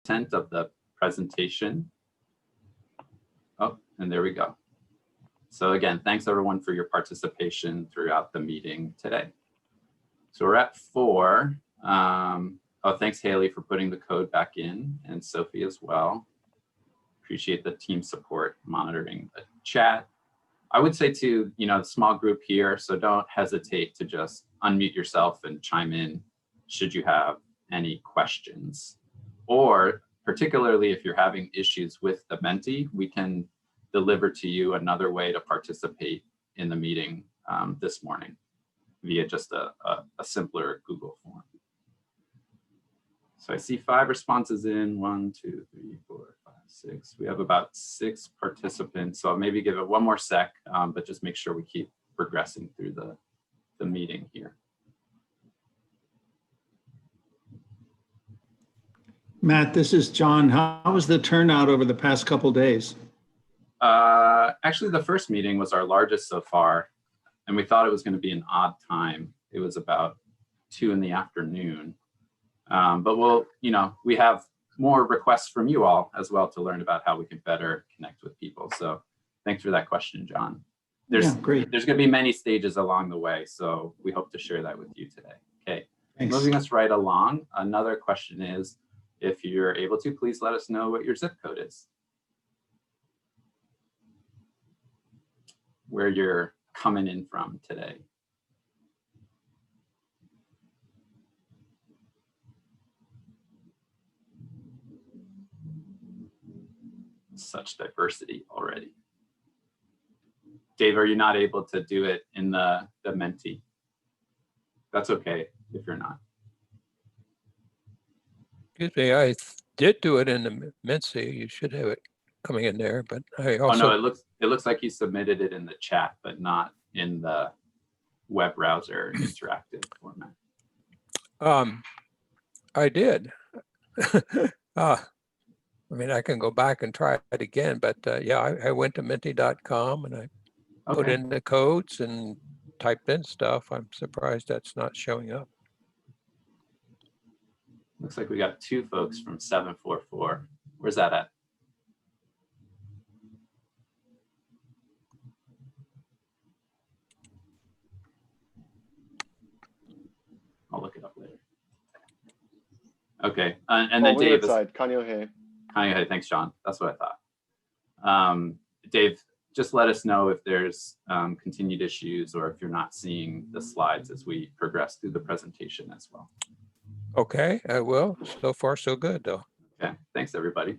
content of the presentation. Oh, and there we go. So again, thanks everyone for your participation throughout the meeting today. So we're at 4. Oh, thanks Haley for putting the code back in, and Sophie as well. Appreciate the team support monitoring the chat. I would say to, small group here, so don't hesitate to just unmute yourself and chime in should you have any questions. Or particularly if you're having issues with the Menti, we can deliver to you another way to participate in the meeting this morning via just a simpler Google form. So I see 5 responses in, 1, 2, 3, 4, 5, 6. We have about 6 participants. So I'll maybe give it one more sec, but just make sure we keep progressing through the meeting here. Matt, this is John. How was the turnout over the past couple days? Actually, the first meeting was our largest so far, and we thought it was going to be an odd time. It was about 2 in the afternoon. But we have more requests from you all as well to learn about how we can better connect with people. So thanks for that question, John. There's going to be many stages along the way, so we hope to share that with you today. Okay, thanks. Moving us right along. Another question is, if you're able to, please let us know what your zip code is, where you're coming in from today. Such diversity already. Dave, are you not able to do it in the Menti? That's okay if you're not. Excuse me, I did do it in the Menti. You should have it coming in there, but I also. Oh no, it looks like you submitted it in the chat, but not in the web browser interactive format. I did. I mean, I can go back and try it again, but yeah, I went to menti.com and I put in the codes and typed in stuff. I'm surprised that's not showing up. Looks like we got 2 folks from 744. Where's that at? I'll look it up later. Okay, and then Dave is Kanyohei. Kanyohei, thanks, John. That's what I thought. Dave, just let us know if there's continued issues or if you're not seeing the slides as we progress through the presentation as well. Okay, I will. So far, so good, though. Okay, thanks, everybody.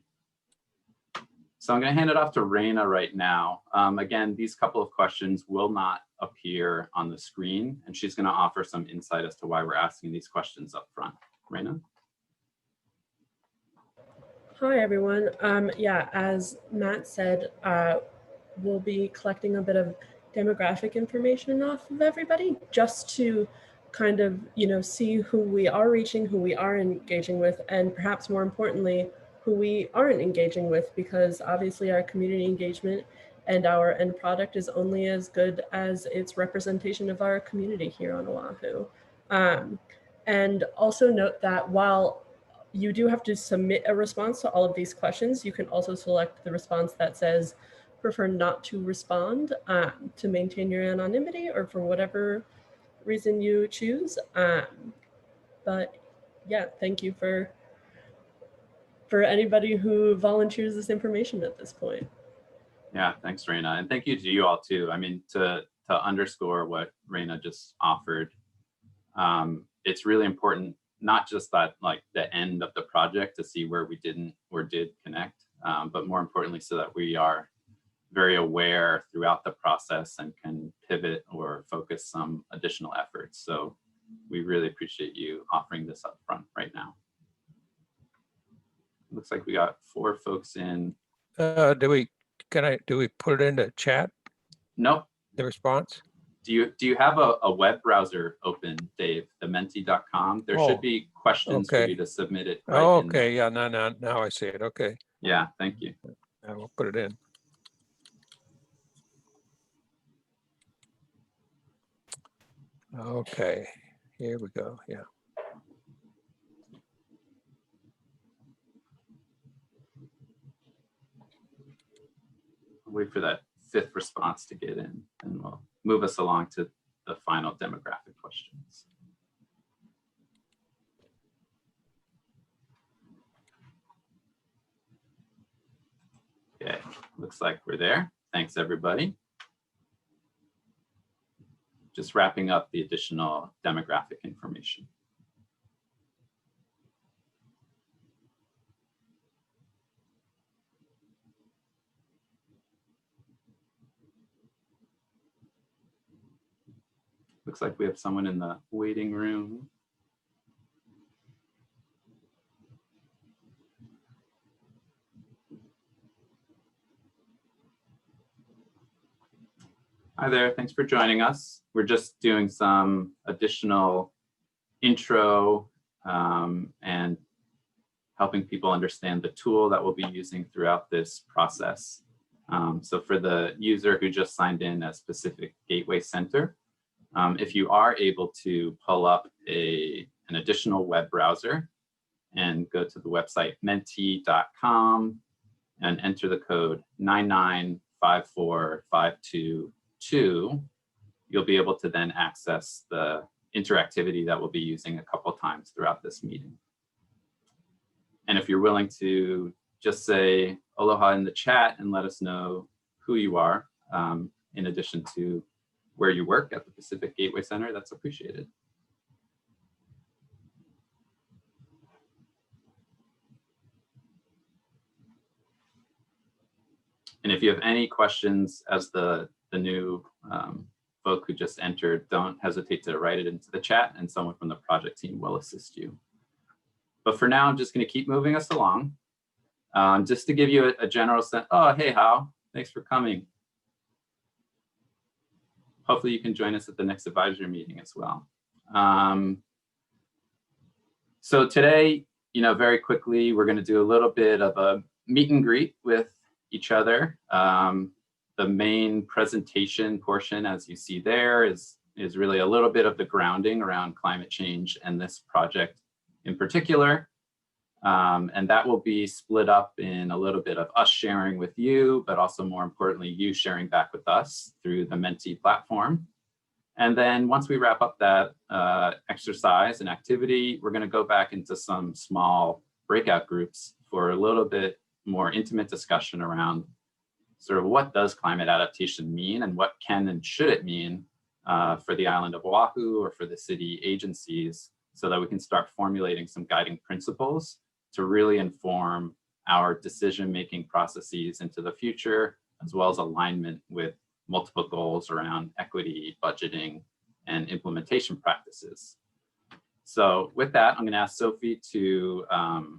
So I'm going to hand it off to Raina right now. Again, these couple of questions will not appear on the screen, and she's going to offer some insight as to why we're asking these questions up front. Raina? Hi, everyone. Yeah, as Matt said, we'll be collecting a bit of demographic information off of everybody just to kind of, see who we are reaching, who we are engaging with, and perhaps more importantly, who we aren't engaging with, because obviously our community engagement and our end product is only as good as its representation of our community here on Oahu. And also note that while you do have to submit a response to all of these questions, you can also select the response that says prefer not to respond to maintain your anonymity or for whatever reason you choose. But yeah, thank you for anybody who volunteers this information at this point. Yeah, thanks, Raina. And thank you to you all too. I mean, to underscore what Raina just offered, it's really important, not just that like the end of the project to see where we didn't or did connect, but more importantly, so that we are very aware throughout the process and can pivot or focus some additional efforts. So we really appreciate you offering this up front right now. Looks like we got 4 folks in. Do we put it in the chat? Nope. The response? Do you have a web browser open, Dave? The menti.com. There should be questions for you to submit it. Right okay. Yeah. Now I see it. Okay. Yeah. Thank you. I will put it in. Okay. Here we go. Yeah. wait for that 5th response to get in, and we'll move us along to the final demographic questions. Okay, looks like we're there. Thanks, everybody. Just wrapping up the additional demographic information. Looks like we have someone in the waiting room. Hi there, thanks for joining us. We're just doing some additional intro and helping people understand the tool that we'll be using throughout this process. So for the user who just signed in as Pacific Gateway Center, if you are able to pull up an additional web browser and go to the website menti.com and enter the code 9954522, you'll be able to then access the interactivity that we'll be using a couple times throughout this meeting. And if you're willing to just say aloha in the chat and let us know who you are, in addition to where you work at the Pacific Gateway Center, that's appreciated. And if you have any questions as the new folk who just entered, don't hesitate to write it into the chat and someone from the project team will assist you. But for now, I'm just going to keep moving us along. Just to give you a general sense. Oh, hey, Hao, thanks for coming. Hopefully you can join us at the next advisory meeting as well. So today, very quickly, we're going to do a little bit of a meet and greet with each other. The main presentation portion, as you see there, is really a little bit of the grounding around climate change and this project in particular. And that will be split up in a little bit of us sharing with you, but also more importantly, you sharing back with us through the Menti platform. And then once we wrap up that exercise and activity, we're going to go back into some small breakout groups for a little bit more intimate discussion around sort of what does climate adaptation mean and what can and should it mean for the island of Oʻahu or for the city agencies, so that we can start formulating some guiding principles to really inform our decision-making processes into the future, as well as alignment with multiple goals around equity, budgeting, and implementation practices. So with that, I'm going to ask Sophie to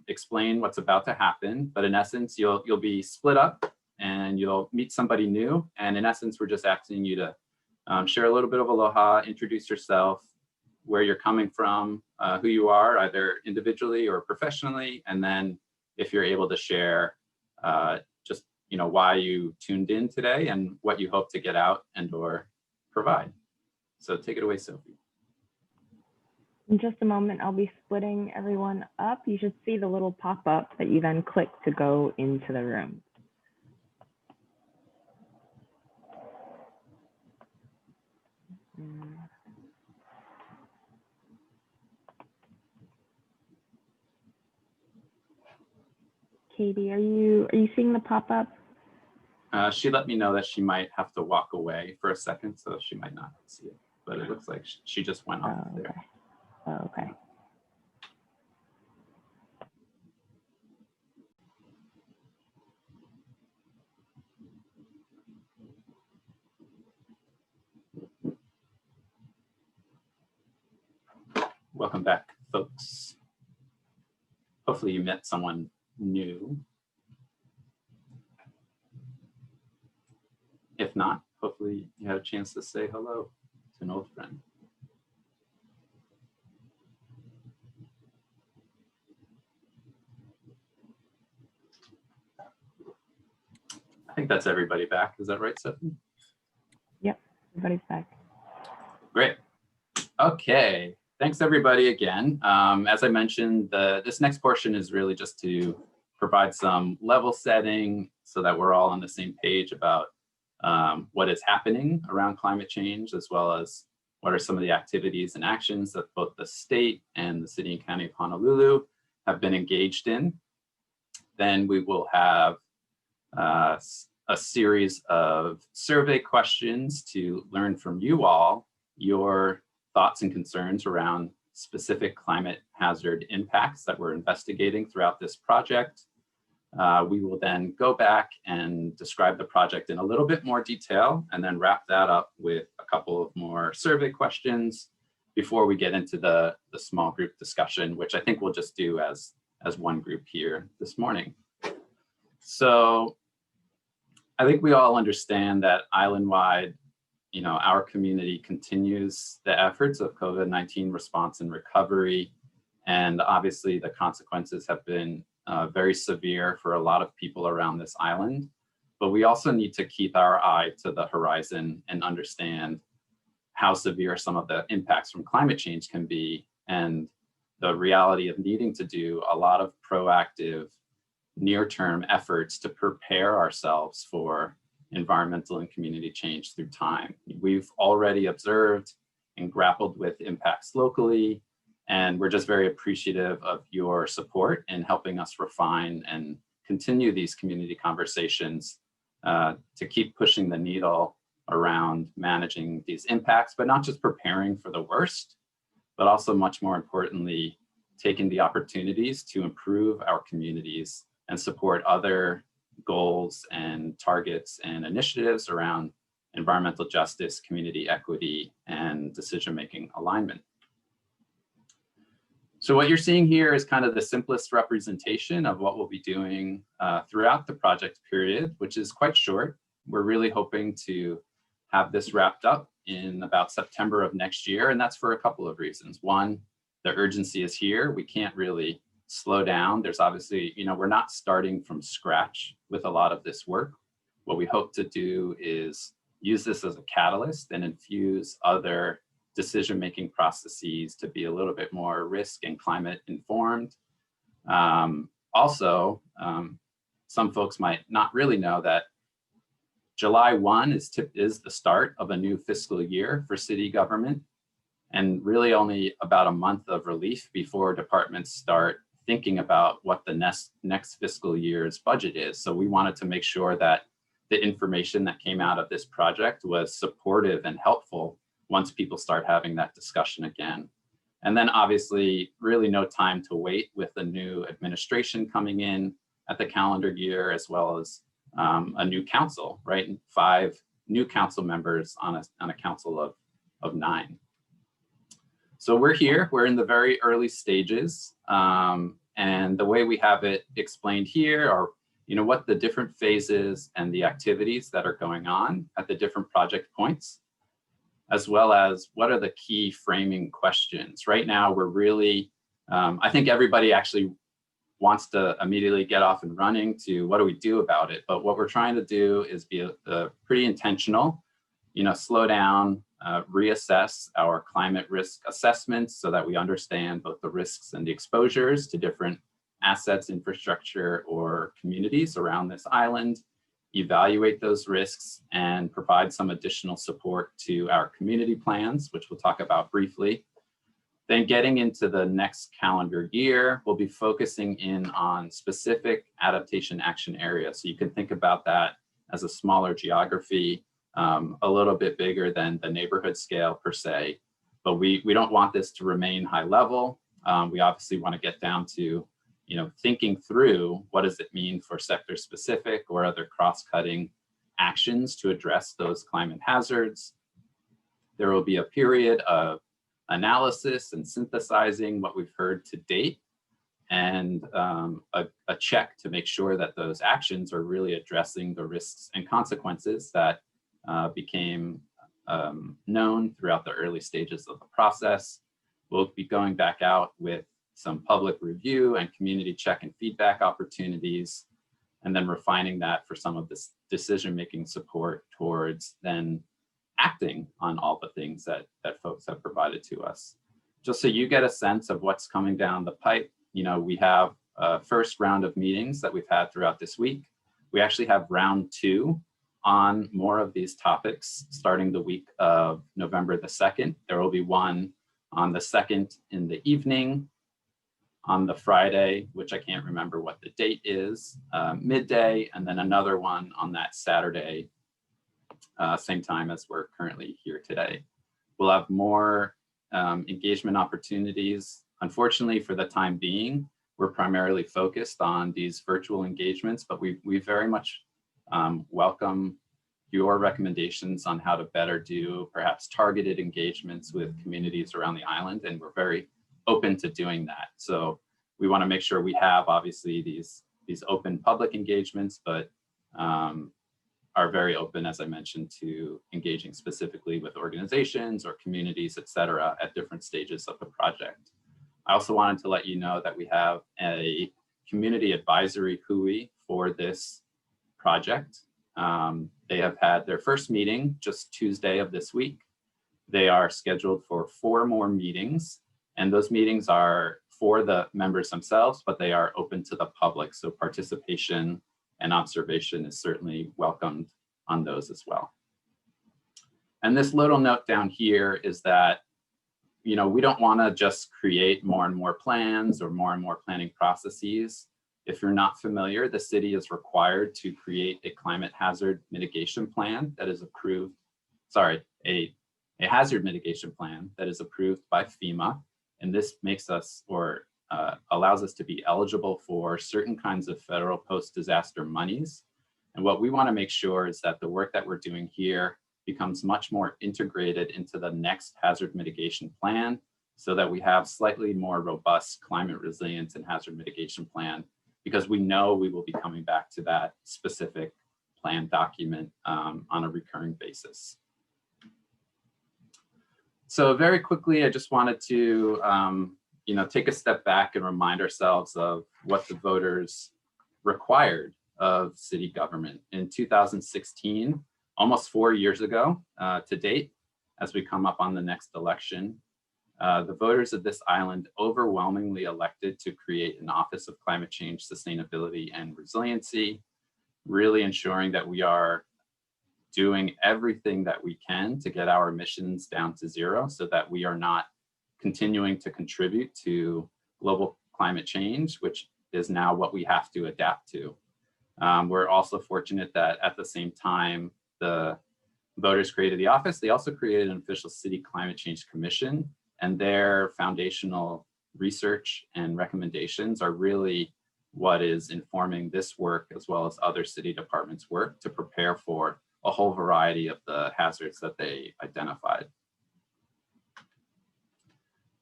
explain what's about to happen. But in essence, you'll be split up and you'll meet somebody new. And in essence, we're just asking you to share a little bit of aloha, introduce yourself, where you're coming from, who you are, either individually or professionally. And then if you're able to share just why you tuned in today and what you hope to get out and or provide. So take it away, Sophie. In just a moment, I'll be splitting everyone up. You should see the little pop-up that you then click to go into the room. Katie, are you seeing the pop-up? She let me know that she might have to walk away for a second, so she might not see it. But it looks like she just went off there. Oh, okay. Welcome back, folks. Hopefully you met someone new. If not, hopefully you had a chance to say hello to an old friend. I think that's everybody back. Is that right, Stephanie? Yep, everybody's back. Great. Okay. Thanks everybody again. As I mentioned, this next portion is really just to provide some level setting so that we're all on the same page about what is happening around climate change, as well as what are some of the activities and actions that both the state and the city and county of Honolulu have been engaged in. Then we will have a series of survey questions to learn from you all your thoughts and concerns around specific climate hazard impacts that we're investigating throughout this project. We will then go back and describe the project in a little bit more detail and then wrap that up with a couple of more survey questions before we get into the small group discussion, which I think we'll just do as one group here this morning. So I think we all understand that island-wide, our community continues the efforts of COVID-19 response and recovery. And obviously the consequences have been very severe for a lot of people around this island. But we also need to keep our eye to the horizon and understand how severe some of the impacts from climate change can be, and the reality of needing to do a lot of proactive near-term efforts to prepare ourselves for environmental and community change through time. We've already observed and grappled with impacts locally, and we're just very appreciative of your support in helping us refine and continue these community conversations to keep pushing the needle around managing these impacts, but not just preparing for the worst, but also much more importantly, taking the opportunities to improve our communities and support other goals and targets and initiatives around environmental justice, community equity, and decision-making alignment. So what you're seeing here is kind of the simplest representation of what we'll be doing throughout the project period, which is quite short. We're really hoping to have this wrapped up in about September of next year, and that's for a couple of reasons. One, the urgency is here. We can't really slow down. There's obviously, we're not starting from scratch with a lot of this work. What we hope to do is use this as a catalyst and infuse other decision-making processes to be a little bit more risk and climate informed. Also, some folks might not really know that July 1 is the start of a new fiscal year for city government, and really only about a month of relief before departments start thinking about what the next fiscal year's budget is. So we wanted to make sure that the information that came out of this project was supportive and helpful once people start having that discussion again. And then obviously really no time to wait with the new administration coming in at the calendar year, as well as a new council, right? And 5 new council members on a council of 9. So we're here, we're in the very early stages. And the way we have it explained here are, what the different phases and the activities that are going on at the different project points, as well as what are the key framing questions. Right now, we're really, I think everybody actually wants to immediately get off and running to what do we do about it? But what we're trying to do is be pretty intentional, slow down, reassess our climate risk assessments so that we understand both the risks and the exposures to different assets, infrastructure, or communities around this island, evaluate those risks, and provide some additional support to our community plans, which we'll talk about briefly. Then getting into the next calendar year, we'll be focusing in on specific adaptation action areas. So you can think about that as a smaller geography, a little bit bigger than the neighborhood scale per se, but we don't want this to remain high level. We obviously want to get down to, thinking through what does it mean for sector specific or other cross-cutting actions to address those climate hazards. There will be a period of analysis and synthesizing what we've heard to date, and a check to make sure that those actions are really addressing the risks and consequences that became known throughout the early stages of the process. We'll be going back out with some public review and community check and feedback opportunities, and then refining that for some of this decision-making support towards then acting on all the things that folks have provided to us. Just so you get a sense of what's coming down the pipe, we have first round of meetings that we've had throughout this week. We actually have round 2 on more of these topics starting the week of November the 2nd. There will be one on the 2nd in the evening, on the Friday, which I can't remember what the date is, midday, and then another one on that Saturday, same time as we're currently here today. We'll have more engagement opportunities. Unfortunately, for the time being, we're primarily focused on these virtual engagements, but we very much welcome your recommendations on how to better do perhaps targeted engagements with communities around the island, and we're very open to doing that. So we want to make sure we have obviously these open public engagements, but are very open, as I mentioned, to engaging specifically with organizations or communities, et cetera, at different stages of the project. I also wanted to let you know that we have a community advisory hui for this project. They have had their first meeting just Tuesday of this week. They are scheduled for 4 more meetings, and those meetings are for the members themselves, but they are open to the public. So participation and observation is certainly welcomed on those as well. And this little note down here is that, you know, we don't want to just create more and more plans or more and more planning processes. If you're not familiar, the city is required to create a climate hazard mitigation plan that is approved, sorry, a hazard mitigation plan that is approved by FEMA. And this makes us, or allows us to be eligible for certain kinds of federal post-disaster monies. And what we want to make sure is that the work that we're doing here becomes much more integrated into the next hazard mitigation plan, so that we have slightly more robust climate resilience and hazard mitigation plan, because we know we will be coming back to that specific plan document on a recurring basis. So very quickly, I just wanted to take a step back and remind ourselves of what the voters required of city government in 2016, almost 4 years ago to date, as we come up on the next election. The voters of this island overwhelmingly elected to create an Office of Climate Change, Sustainability, and Resiliency, really ensuring that we are doing everything that we can to get our emissions down to 0, so that we are not continuing to contribute to global climate change, which is now what we have to adapt to. We're also fortunate that at the same time the voters created the office, they also created an official city climate change commission, and their foundational research and recommendations are really what is informing this work, as well as other city departments' work to prepare for a whole variety of the hazards that they identified.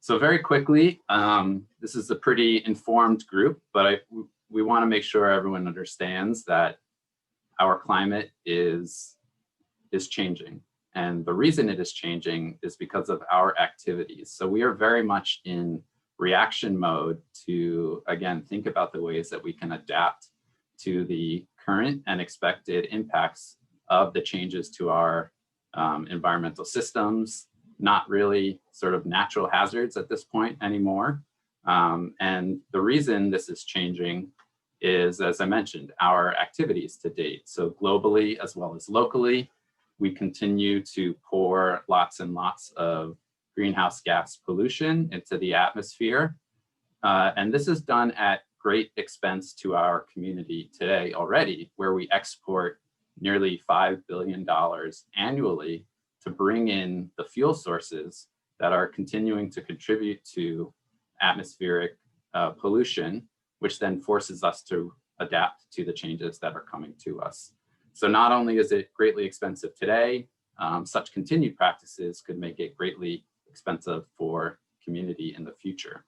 So very quickly, this is a pretty informed group, but we want to make sure everyone understands that our climate is changing. And the reason it is changing is because of our activities. So we are very much in reaction mode to, again, think about the ways that we can adapt to the current and expected impacts of the changes to our environmental systems, not really sort of natural hazards at this point anymore. And the reason this is changing is, as I mentioned, our activities to date. So globally, as well as locally, we continue to pour lots and lots of greenhouse gas pollution into the atmosphere. And this is done at great expense to our community today already, where we export nearly $5 billion annually to bring in the fuel sources that are continuing to contribute to atmospheric pollution, which then forces us to adapt to the changes that are coming to us. So not only is it greatly expensive today, such continued practices could make it greatly expensive for community in the future.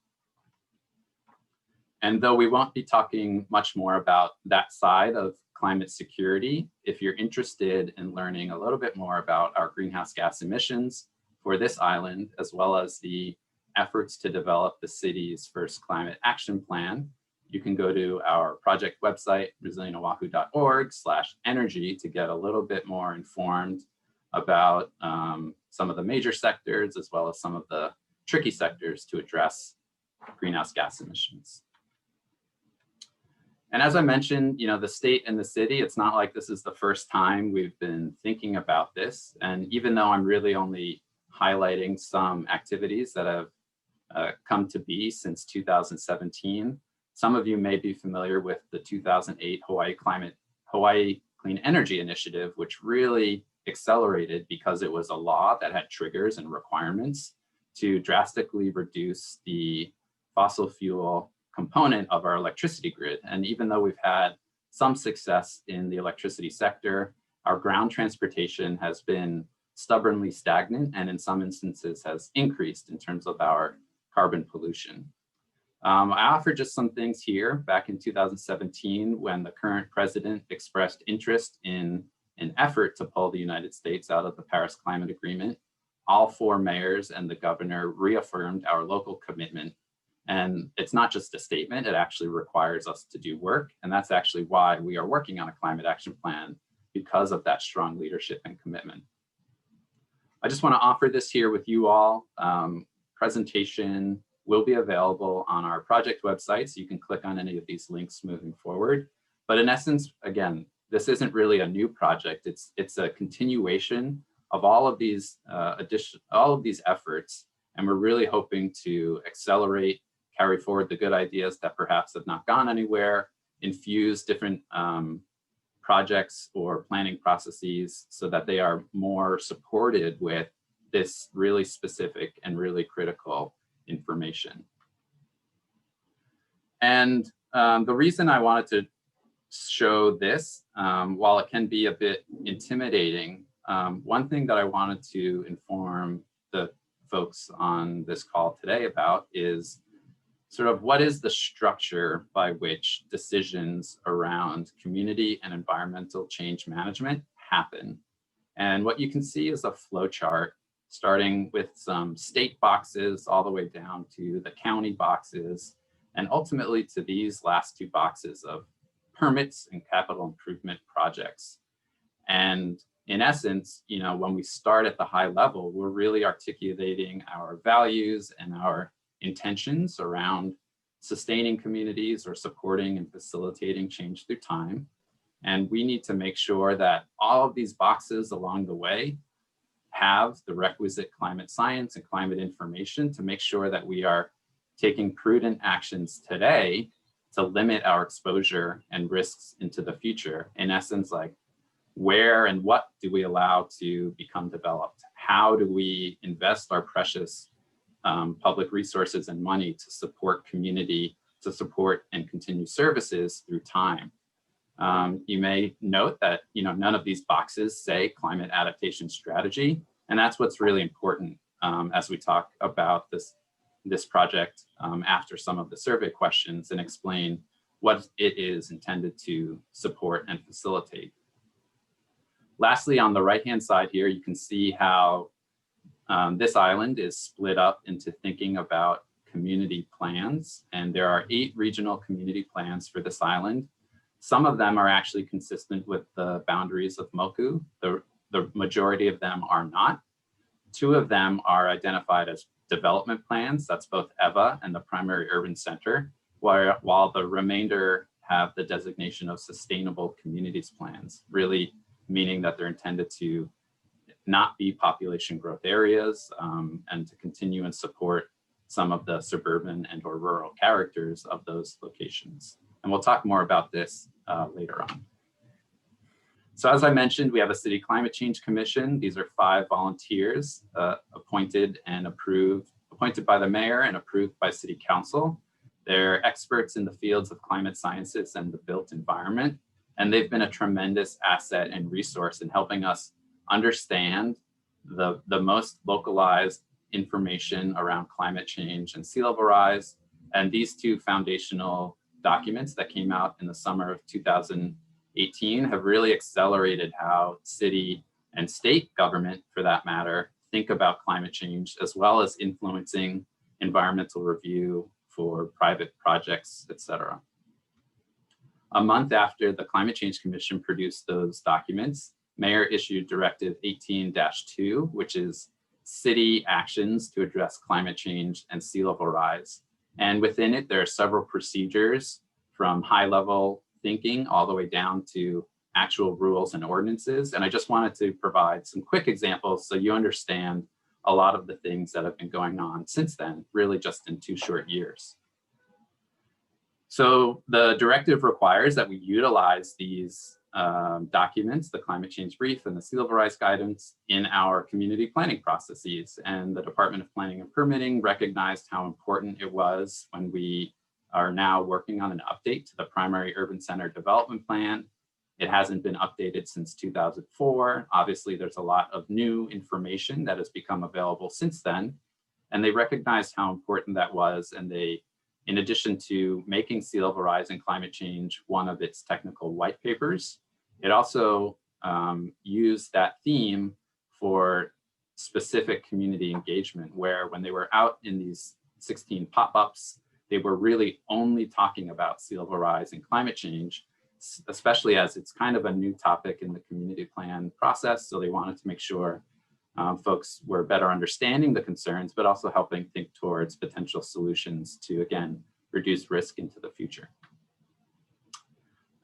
And though we won't be talking much more about that side of climate security, if you're interested in learning a little bit more about our greenhouse gas emissions for this island, as well as the efforts to develop the city's first climate action plan, you can go to our project website, resilientoahu.org/energy, to get a little bit more informed about some of the major sectors, as well as some of the tricky sectors to address greenhouse gas emissions. And as I mentioned, the state and the city, it's not like this is the first time we've been thinking about this. And even though I'm really only highlighting some activities that have come to be since 2017, some of you may be familiar with the 2008 Hawaii Clean Energy Initiative, which really accelerated because it was a law that had triggers and requirements to drastically reduce the fossil fuel component of our electricity grid. And even though we've had some success in the electricity sector, our ground transportation has been stubbornly stagnant and in some instances has increased in terms of our carbon pollution. I offered just some things here back in 2017 when the current president expressed interest in an effort to pull the United States out of the Paris Climate Agreement. All 4 mayors and the governor reaffirmed our local commitment. And it's not just a statement, it actually requires us to do work. And that's actually why we are working on a climate action plan, because of that strong leadership and commitment. I just want to offer this here with you all. Presentation will be available on our project website, so you can click on any of these links moving forward. But in essence, again, this isn't really a new project. It's a continuation of all of these efforts, and we're really hoping to accelerate, carry forward the good ideas that perhaps have not gone anywhere, infuse different projects or planning processes so that they are more supported with this really specific and really critical information. And the reason I wanted to show this, while it can be a bit intimidating, one thing that I wanted to inform the folks on this call today about is sort of what is the structure by which decisions around community and environmental change management happen. And what you can see is a flow chart starting with some state boxes all the way down to the county boxes, and ultimately to these last 2 boxes of permits and capital improvement projects. And in essence, when we start at the high level, we're really articulating our values and our intentions around sustaining communities or supporting and facilitating change through time. And we need to make sure that all of these boxes along the way have the requisite climate science and climate information to make sure that we are taking prudent actions today to limit our exposure and risks into the future. In essence, like, where and what do we allow to become developed? How do we invest our precious public resources and money to support community, to support and continue services through time? You may note that none of these boxes say climate adaptation strategy, and that's what's really important as we talk about this project after some of the survey questions and explain what it is intended to support and facilitate. Lastly, on the right-hand side here, you can see how this island is split up into thinking about community plans, and there are 8 regional community plans for this island. Some of them are actually consistent with the boundaries of Moku. The majority of them are not. 2 of them are identified as development plans. That's both EVA and the primary urban center, while the remainder have the designation of sustainable communities plans, really meaning that they're intended to not be population growth areas and to continue and support some of the suburban and or rural characters of those locations. And we'll talk more about this later on. So as I mentioned, we have a City Climate Change Commission. These are 5 volunteers appointed by the mayor and approved by City Council. They're experts in the fields of climate sciences and the built environment. And they've been a tremendous asset and resource in helping us understand the most localized information around climate change and sea level rise. And these 2 foundational documents that came out in the summer of 2018 have really accelerated how city and state government, for that matter, think about climate change, as well as influencing environmental review for private projects, et cetera. A month after the Climate Change Commission produced those documents, Mayor issued Directive 18-2, which is city actions to address climate change and sea level rise. And within it, there are several procedures from high level thinking all the way down to actual rules and ordinances. And I just wanted to provide some quick examples so you understand a lot of the things that have been going on since then, really just in 2 short years. So the directive requires that we utilize these documents, the climate change brief and the sea level rise guidance, in our community planning processes. And the Department of Planning and Permitting recognized how important it was when we are now working on an update to the primary urban center development plan. It hasn't been updated since 2004. Obviously, there's a lot of new information that has become available since then. And they recognized how important that was. And they, in addition to making sea level rise and climate change one of its technical white papers, it also used that theme for specific community engagement, where when they were out in these 16 pop-ups, they were really only talking about sea level rise and climate change, especially as it's kind of a new topic in the community plan process. So they wanted to make sure folks were better understanding the concerns, but also helping think towards potential solutions to, again, reduce risk into the future.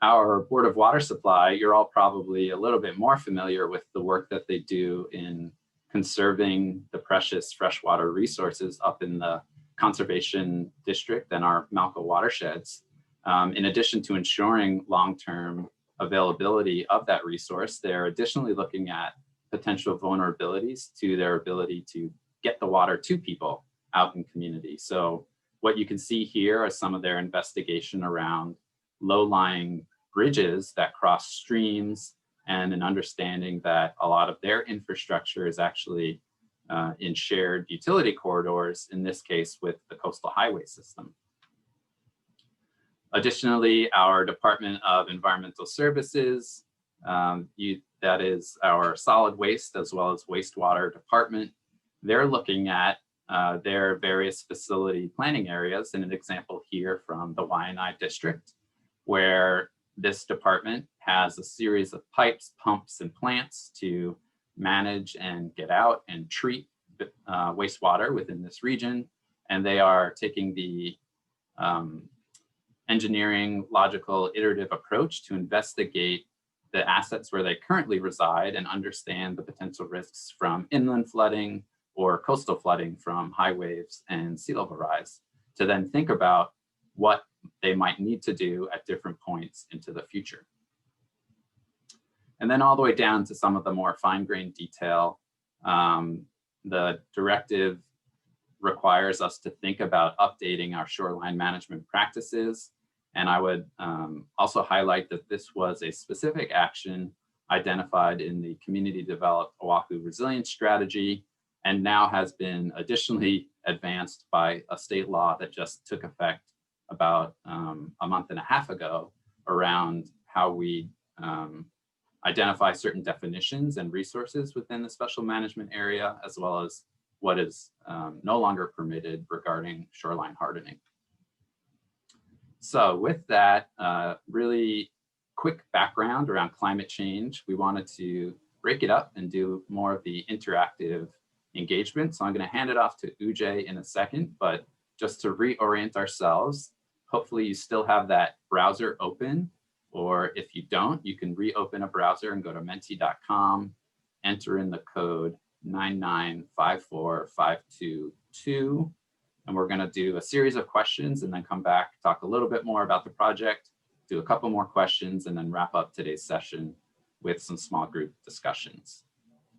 Our Board of Water Supply, you're all probably a little bit more familiar with the work that they do in conserving the precious freshwater resources up in the Conservation District and our Malco watersheds. In addition to ensuring long-term availability of that resource, they're additionally looking at potential vulnerabilities to their ability to get the water to people out in community. So what you can see here are some of their investigation around low-lying bridges that cross streams, and an understanding that a lot of their infrastructure is actually in shared utility corridors, in this case with the coastal highway system. Additionally, our Department of Environmental Services, that is our solid waste as well as wastewater department, they're looking at their various facility planning areas, in an example here from the Waianae district, where this department has a series of pipes, pumps, and plants to manage and get out and treat wastewater within this region. And they are taking the engineering, logical, iterative approach to investigate the assets where they currently reside and understand the potential risks from inland flooding or coastal flooding from high waves and sea level rise, to then think about what they might need to do at different points into the future. And then all the way down to some of the more fine-grained detail, the directive requires us to think about updating our shoreline management practices. And I would also highlight that this was a specific action identified in the community developed Oʻahu resilience strategy, and now has been additionally advanced by a state law that just took effect about a month and a half ago, around how we identify certain definitions and resources within the special management area, as well as what is no longer permitted regarding shoreline hardening. So with that really quick background around climate change, we wanted to break it up and do more of the interactive engagement. So I'm going to hand it off to Ujay in a second, but just to reorient ourselves, hopefully you still have that browser open, or if you don't, you can reopen a browser and go to menti.com, enter in the code 9954522, and we're going to do a series of questions and then come back, talk a little bit more about the project, do a couple more questions, and then wrap up today's session with some small group discussions.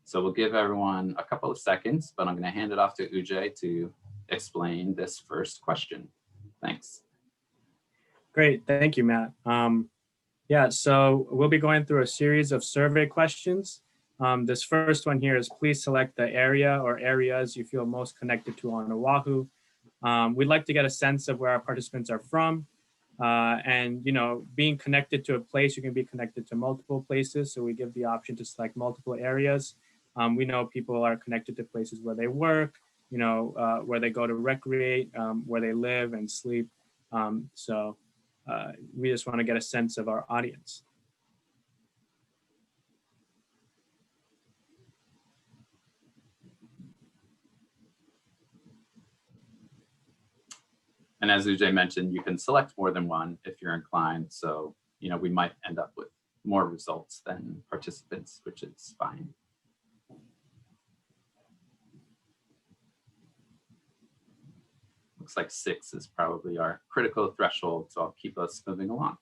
So we'll give everyone a couple of seconds, but I'm going to hand it off to Ujay to explain this first question. Thanks. Great, thank you, Matt. Yeah, so we'll be going through a series of survey questions. This first one here is, please select the area or areas you feel most connected to on Oʻahu. We'd like to get a sense of where our participants are from. And, you know, being connected to a place, you can be connected to multiple places. So we give the option to select multiple areas. We know people are connected to places where they work, you know, where they go to recreate, where they live and sleep. We just want to get a sense of our audience. And as Ujay mentioned, you can select more than one if you're inclined. So, we might end up with more results than participants, which is fine. Looks like 6 is probably our critical threshold, so I'll keep us moving along.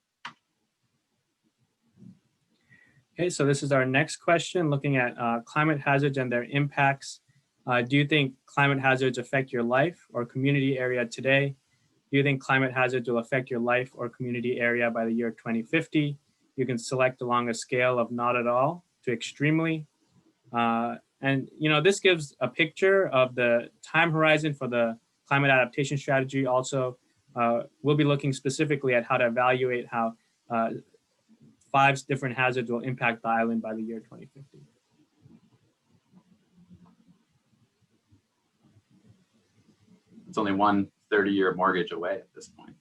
Okay, so this is our next question, looking at climate hazards and their impacts. Do you think climate hazards affect your life or community area today? Do you think climate hazards will affect your life or community area by the year 2050? You can select along a scale of not at all to extremely. And this gives a picture of the time horizon for the climate adaptation strategy. Also, we'll be looking specifically at how to evaluate how 5 different hazards will impact the island by the year 2050. It's only one 30-year mortgage away at this point.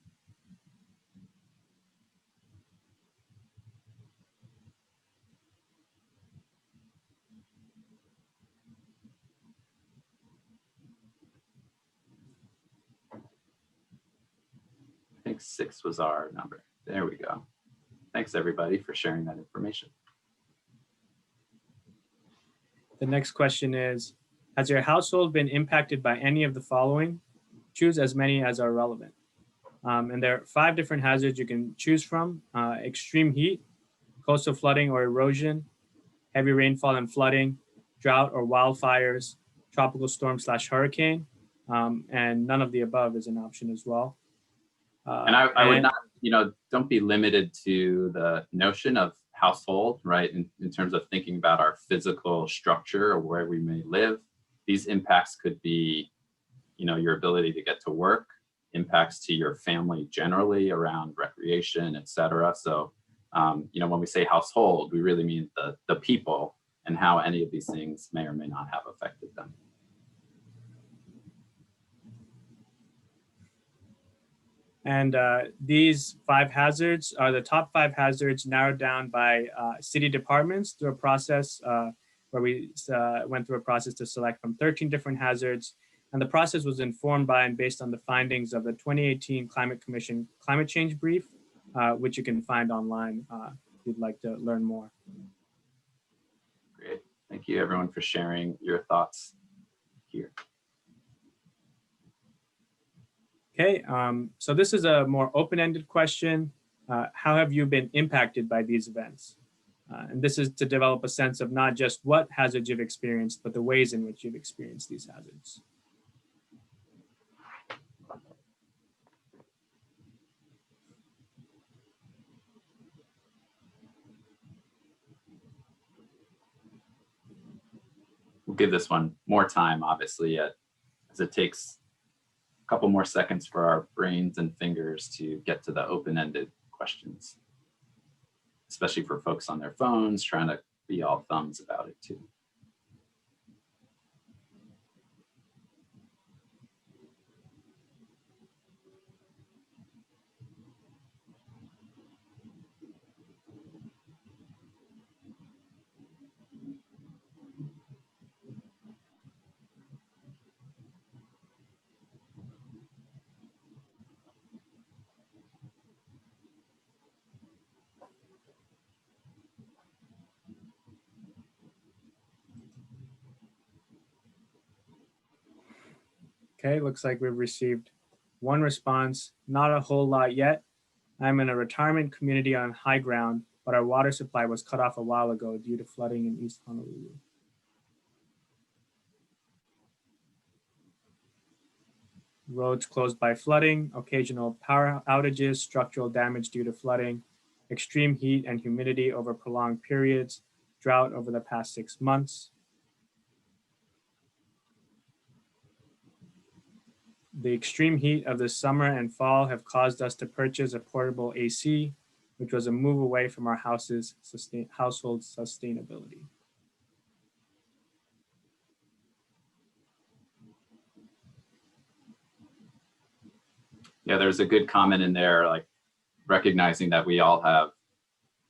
I think 6 was our number. There we go. Thanks everybody for sharing that information. The next question is, has your household been impacted by any of the following? Choose as many as are relevant. And there are 5 different hazards you can choose from: extreme heat, coastal flooding or erosion, heavy rainfall and flooding, drought or wildfires, tropical storm/hurricane, and none of the above is an option as well. And I would not, don't be limited to the notion of household, right? In terms of thinking about our physical structure or where we may live. These impacts could be, your ability to get to work, impacts to your family generally around recreation, et cetera. So, when we say household, we really mean the people and how any of these things may or may not have affected them. And these 5 hazards are the top 5 hazards narrowed down by city departments through a process where we went through a process to select from 13 different hazards. And the process was informed by and based on the findings of the 2018 Climate Commission Climate Change Brief, which you can find online if you'd like to learn more. Great. Thank you everyone for sharing your thoughts here. Okay, so this is a more open-ended question. How have you been impacted by these events? And this is to develop a sense of not just what hazards you've experienced, but the ways in which you've experienced these hazards. We'll give this one more time, obviously, as it takes a couple more seconds for our brains and fingers to get to the open-ended questions, especially for folks on their phones trying to be all thumbs about it too. Okay, looks like we've received one response, not a whole lot yet. I'm in a retirement community on high ground, but our water supply was cut off a while ago due to flooding in East Honolulu. Roads closed by flooding, occasional power outages, structural damage due to flooding, extreme heat and humidity over prolonged periods, drought over the past 6 months. The extreme heat of the summer and fall have caused us to purchase a portable AC, which was a move away from our household sustainability. Yeah, there's a good comment in there, like recognizing that we all have,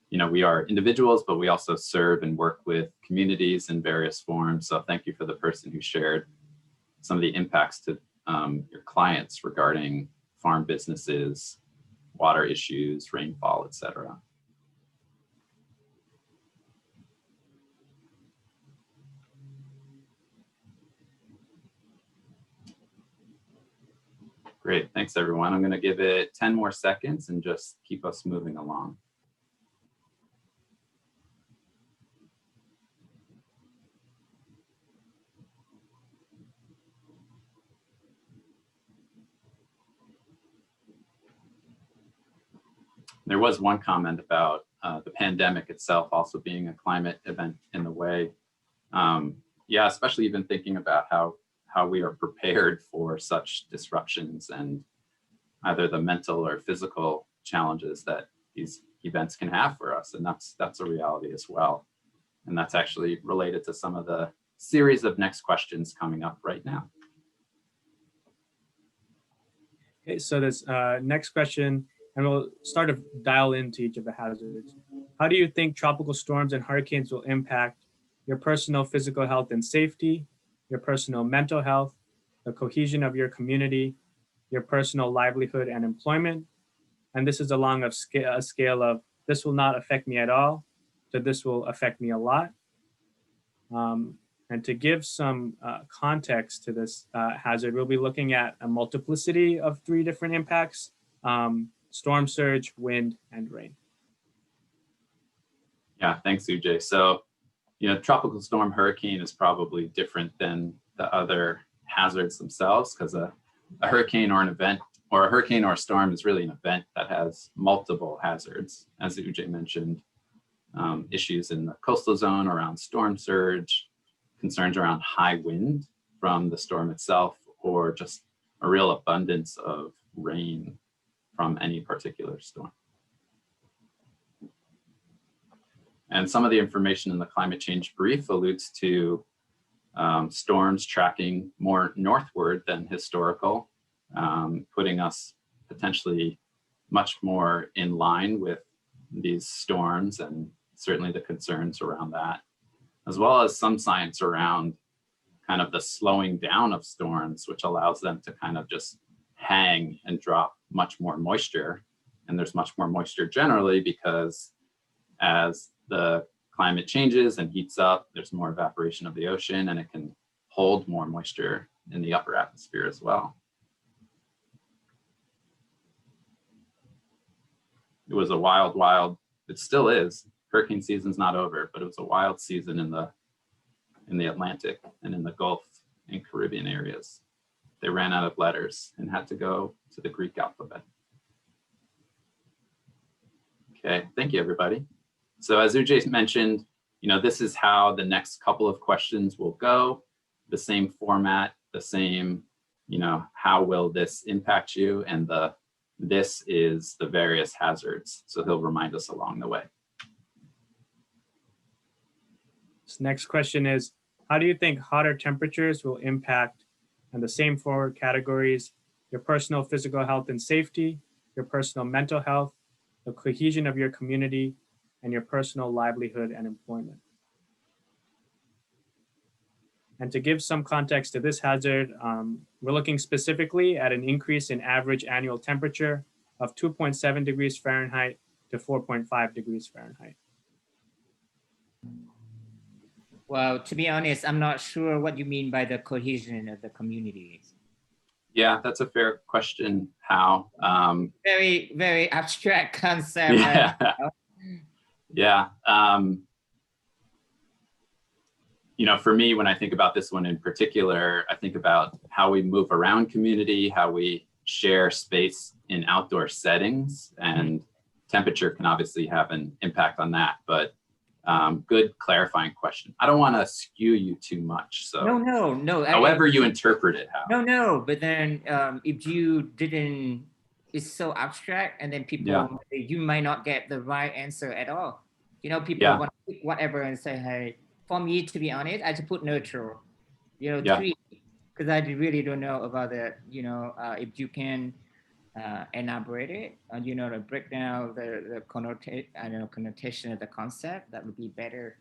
we are individuals, but we also serve and work with communities in various forms. So thank you for the person who shared some of the impacts to your clients regarding farm businesses, water issues, rainfall, etc. Great, thanks everyone. I'm going to give it 10 more seconds and just keep us moving along. There was one comment about the pandemic itself also being a climate event in the way. Yeah, especially even thinking about how we are prepared for such disruptions and either the mental or physical challenges that these events can have for us. And that's a reality as well. And that's actually related to some of the series of next questions coming up right now. Okay, so this next question, and we'll start to dial into each of the hazards. How do you think tropical storms and hurricanes will impact your personal physical health and safety, your personal mental health, the cohesion of your community, your personal livelihood and employment? And this is along a scale of this will not affect me at all to this will affect me a lot. And to give some context to this hazard, we'll be looking at a multiplicity of 3 different impacts: storm surge, wind, and rain. Yeah, thanks, Ujay. So, tropical storm hurricane is probably different than the other hazards themselves, because a hurricane or an event, or a hurricane or a storm is really an event that has multiple hazards, as Ujay mentioned. Issues in the coastal zone around storm surge, concerns around high wind from the storm itself, or just a real abundance of rain from any particular storm. And some of the information in the climate change brief alludes to storms tracking more northward than historical, putting us potentially much more in line with these storms and certainly the concerns around that, as well as some science around kind of the slowing down of storms, which allows them to kind of just hang and drop much more moisture. And there's much more moisture generally because as the climate changes and heats up, there's more evaporation of the ocean, and it can hold more moisture in the upper atmosphere as well. It was a wild, it still is. Hurricane season's not over, but it was a wild season in the Atlantic and in the Gulf and Caribbean areas. They ran out of letters and had to go to the Greek alphabet. Okay, thank you, everybody. So as Ujay mentioned, this is how the next couple of questions will go. The same format, the same, how will this impact you? And this is the various hazards. So he'll remind us along the way. This next question is, how do you think hotter temperatures will impact, and the same 4 categories, your personal physical health and safety, your personal mental health, the cohesion of your community, and your personal livelihood and employment? And to give some context to this hazard, we're looking specifically at an increase in average annual temperature of 2.7 degrees Fahrenheit to 4.5 degrees Fahrenheit. Well, to be honest, I'm not sure what you mean by the cohesion of the communities. Yeah, that's a fair question, How. Very, very abstract concept. Yeah. Yeah. For me, when I think about this one in particular, I think about how we move around community, how we share space in outdoor settings, and temperature can obviously have an impact on that. But good clarifying question. I don't want to skew you too much. So no. However you interpret it, How. No. But then if you didn't, it's so abstract, and then people, you might not get the right answer at all. People want to pick whatever and say, hey, for me, to be honest, I just put neutral, 3, because I really don't know about that. If you can elaborate it, to break down the connotation of the concept, that would be better.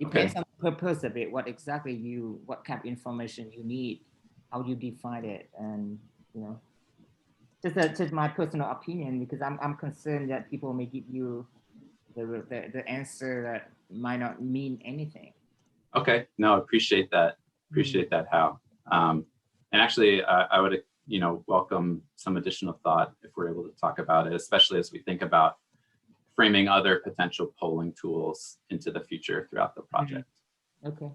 Depends on the purpose of it, what kind of information you need, how you define it, and just my personal opinion, because I'm concerned that people may give you the answer that might not mean anything. Okay, no, appreciate that. Appreciate that, Hal. And actually, I would, welcome some additional thought if we're able to talk about it, especially as we think about framing other potential polling tools into the future throughout the project. Okay.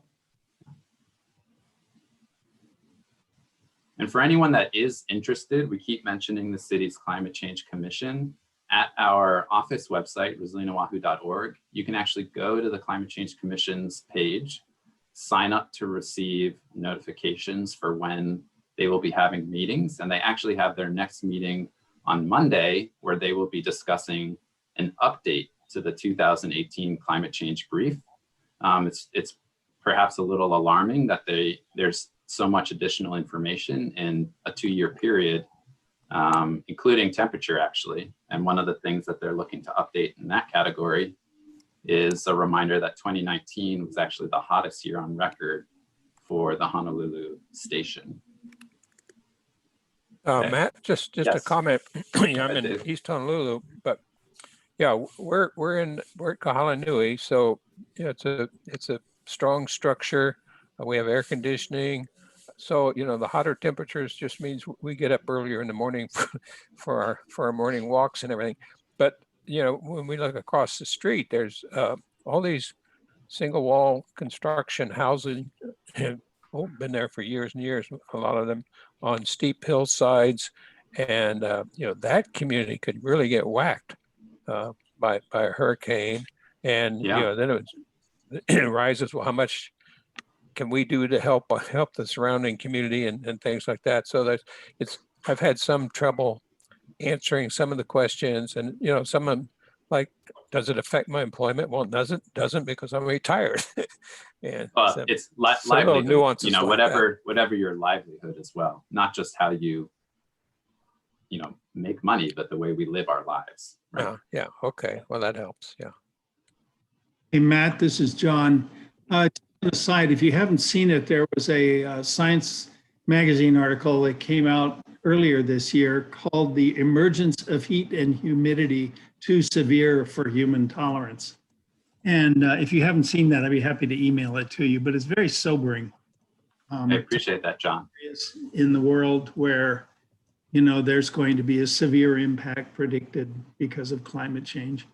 And for anyone that is interested, we keep mentioning the city's Climate Change Commission. At our office website, resilientoahu.org, you can actually go to the Climate Change Commission's page, sign up to receive notifications for when they will be having meetings. And they actually have their next meeting on Monday, where they will be discussing an update to the 2018 climate change brief. It's perhaps a little alarming that there's so much additional information in a 2-year period, including temperature actually. And one of the things that they're looking to update in that category is a reminder that 2019 was actually the hottest year on record for the Honolulu station. Okay. Matt, just Yes. a comment. I'm in Dave. East Honolulu, but yeah, we're at Kahalanui, so yeah, it's a strong structure. We have air conditioning, so the hotter temperatures just means we get up earlier in the morning for our morning walks and everything. But when we look across the street, there's all these single wall construction housing have been there for years and years. A lot of them on steep hillsides, and that community could really get whacked by a hurricane. And then it rises. Well, how much can we do to help the surrounding community and things like that? So I've had some trouble answering some of the questions, and some of them, like, does it affect my employment? Well, it doesn't because I'm retired. And it's livelihood, nuances, whatever your livelihood as well, not just how you make money, but the way we live our lives. Right? Yeah. Okay. Well, that helps. Yeah. Hey, Matt, this is John. On the side, if you haven't seen it, there was a Science magazine article that came out earlier this year called "The Emergence of Heat and Humidity Too Severe for Human Tolerance." And if you haven't seen that, I'd be happy to email it to you, but it's very sobering. I appreciate that, John. In the world where, there's going to be a severe impact predicted because of climate change.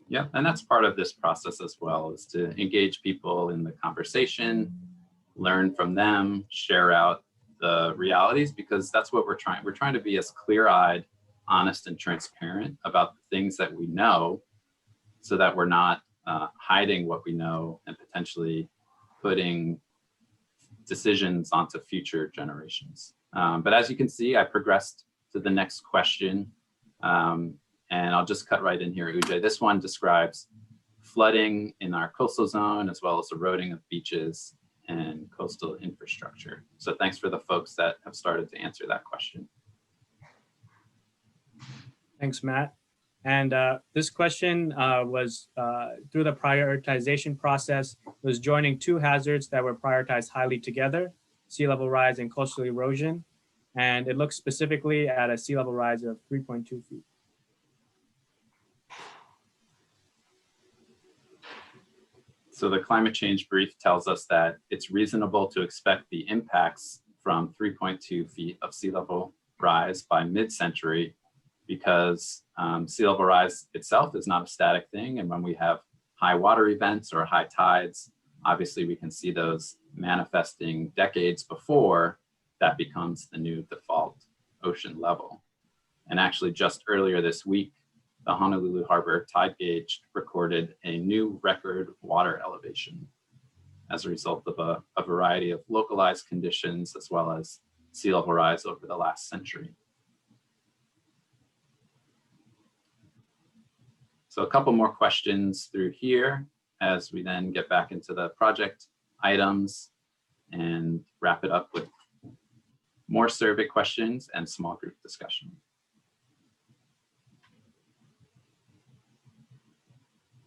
Yeah, and that's part of this process as well, is to engage people in the conversation, learn from them, share out the realities, because that's what we're trying. We're trying to be as clear-eyed, honest, and transparent about the things that we know, so that we're not hiding what we know and potentially putting decisions onto future generations. But as you can see, I progressed to the next question. And I'll just cut right in here, Ujay. This one describes flooding in our coastal zone, as well as eroding of beaches and coastal infrastructure. So thanks for the folks that have started to answer that question. Thanks, Matt. And this question was through the prioritization process, was joining 2 hazards that were prioritized highly together: sea level rise and coastal erosion. And it looks specifically at a sea level rise of 3.2 feet. So the climate change brief tells us that it's reasonable to expect the impacts from 3.2 feet of sea level rise by mid-century, because sea level rise itself is not a static thing. And when we have high water events or high tides, obviously we can see those manifesting decades before that becomes the new default ocean level. And actually just earlier this week, the Honolulu Harbor tide gauge recorded a new record water elevation as a result of a variety of localized conditions, as well as sea level rise over the last century. So a couple more questions through here as we then get back into the project items and wrap it up with more survey questions and small group discussion.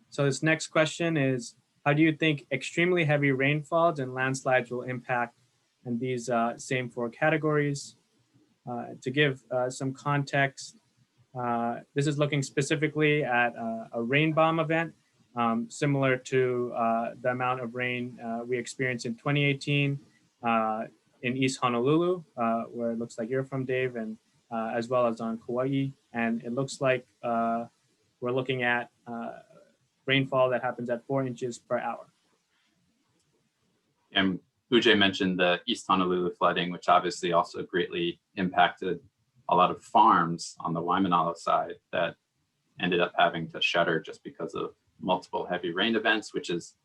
So this next question is, how do you think extremely heavy rainfalls and landslides will impact? And these same 4 categories. To give some context, this is looking specifically at a rain bomb event, similar to the amount of rain we experienced in 2018 in East Honolulu, where it looks like you're from, Dave, and as well as on Kauai. And it looks like we're looking at rainfall that happens at 4 inches per hour. And Ujay mentioned the East Honolulu flooding, which obviously also greatly impacted a lot of farms on the Waimanalo side that ended up having to shutter just because of multiple heavy rain events, which is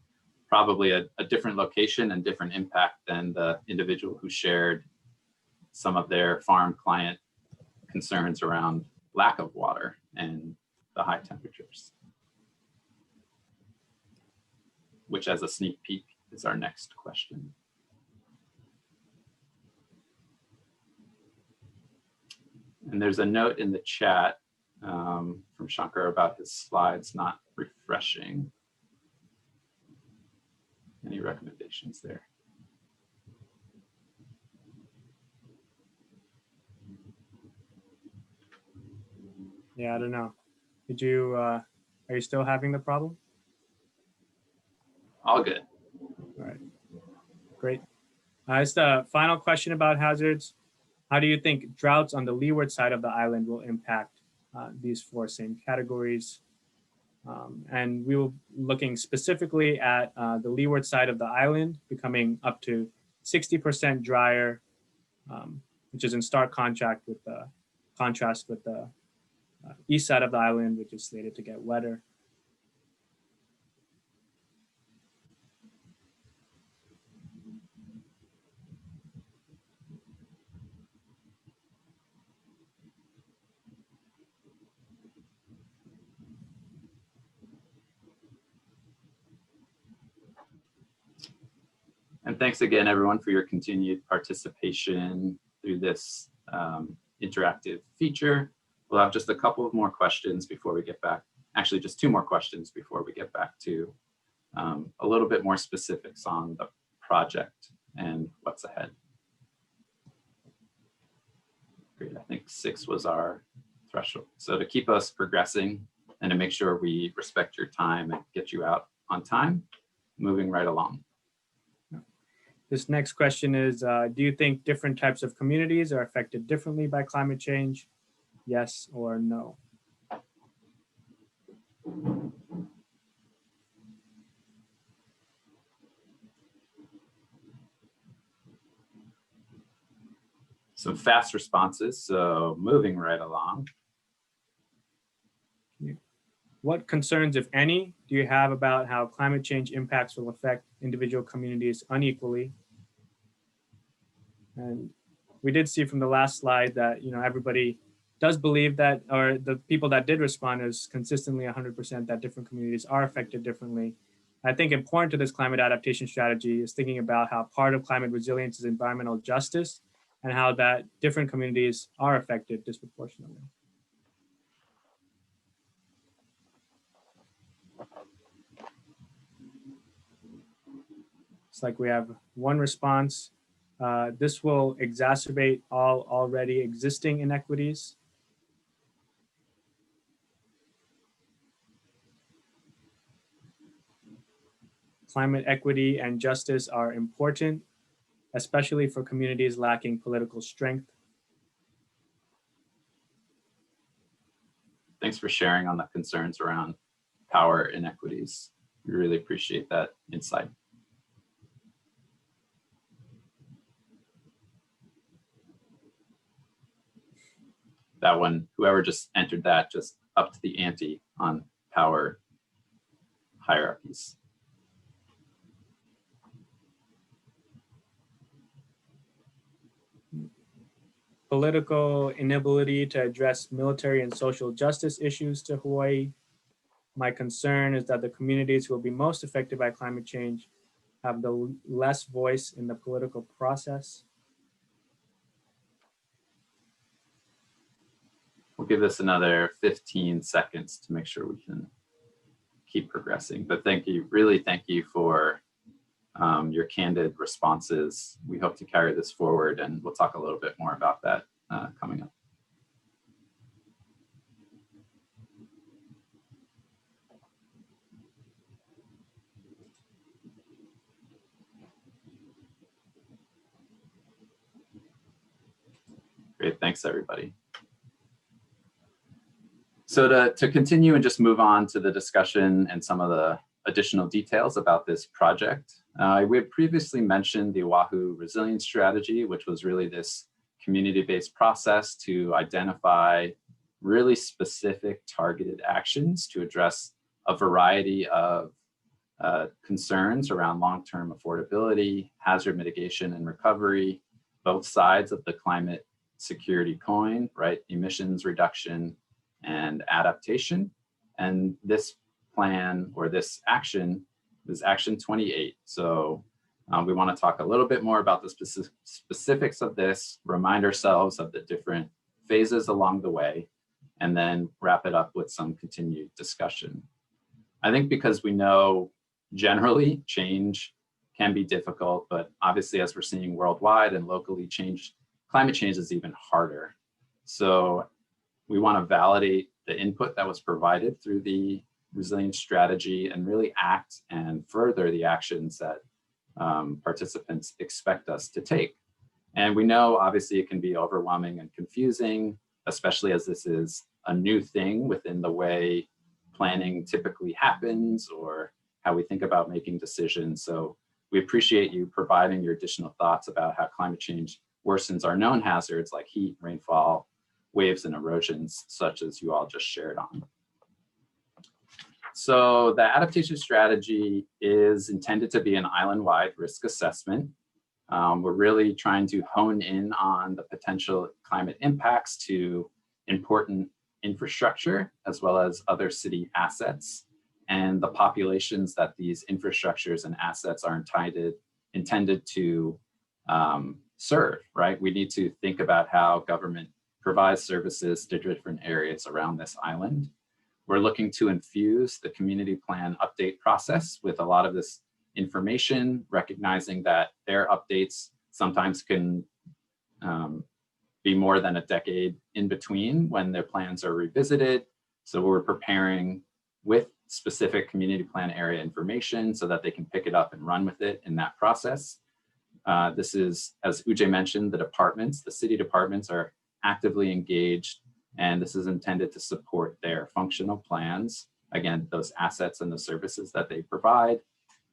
probably a different location and different impact than the individual who shared some of their farm client concerns around lack of water and the high temperatures, which as a sneak peek is our next question. And there's a note in the chat from Shankar about his slides not refreshing. Any recommendations there? Yeah, I don't know. Did you, are you still having the problem? All good. All right, great. It's the final question about hazards. How do you think droughts on the leeward side of the island will impact these 4 same categories? And we will be looking specifically at the leeward side of the island becoming up to 60% drier, which is in stark contrast with the east side of the island, which is slated to get wetter. And thanks again, everyone, for your continued participation through this interactive feature. We'll have just a couple of more questions before we get back. Actually, just 2 more questions before we get back to a little bit more specifics on the project and what's ahead. Great, I think 6 was our threshold. So to keep us progressing and to make sure we respect your time and get you out on time, moving right along. This next question is, do you think different types of communities are affected differently by climate change? Yes or no? Some fast responses, so moving right along. What concerns, if any, do you have about how climate change impacts will affect individual communities unequally? And we did see from the last slide that, you know, everybody does believe that, or the people that did respond is consistently 100% that different communities are affected differently. I think important to this climate adaptation strategy is thinking about how part of climate resilience is environmental justice and how that different communities are affected disproportionately. It's like we have 1 response. This will exacerbate all already existing inequities. Climate equity and justice are important, especially for communities lacking political strength. Thanks for sharing on the concerns around power inequities. We really appreciate that insight. That one, whoever just entered that, just upped the ante on power hierarchies. Political inability to address military and social justice issues to Hawaii. My concern is that the communities who will be most affected by climate change have the less voice in the political process. We'll give this another 15 seconds to make sure we can keep progressing. But thank you, really thank you for your candid responses. We hope to carry this forward, and we'll talk a little bit more about that coming up. Great, thanks everybody. So to continue and just move on to the discussion and some of the additional details about this project, we had previously mentioned the Oʻahu Resilience Strategy, which was really this community-based process to identify really specific targeted actions to address a variety of concerns around long-term affordability, hazard mitigation and recovery, both sides of the climate security coin, right? Emissions reduction and adaptation. And this plan or this action is action 28. So we want to talk a little bit more about the specifics of this, remind ourselves of the different phases along the way, and then wrap it up with some continued discussion. I think because we know generally change can be difficult, but obviously as we're seeing worldwide and locally, climate change is even harder. So we want to validate the input that was provided through the resilience strategy and really act and further the actions that participants expect us to take. And we know obviously it can be overwhelming and confusing, especially as this is a new thing within the way planning typically happens or how we think about making decisions. So we appreciate you providing your additional thoughts about how climate change worsens our known hazards like heat, rainfall, waves, and erosions, such as you all just shared on. So the adaptation strategy is intended to be an island-wide risk assessment. We're really trying to hone in on the potential climate impacts to important infrastructure, as well as other city assets, and the populations that these infrastructures and assets are intended to serve, right? We need to think about how government provides services to different areas around this island. We're looking to infuse the community plan update process with a lot of this information, recognizing that their updates sometimes can be more than a decade in between when their plans are revisited. So we're preparing with specific community plan area information so that they can pick it up and run with it in that process. This is, as Ujay mentioned, the city departments are actively engaged, and this is intended to support their functional plans. Again, those assets and the services that they provide.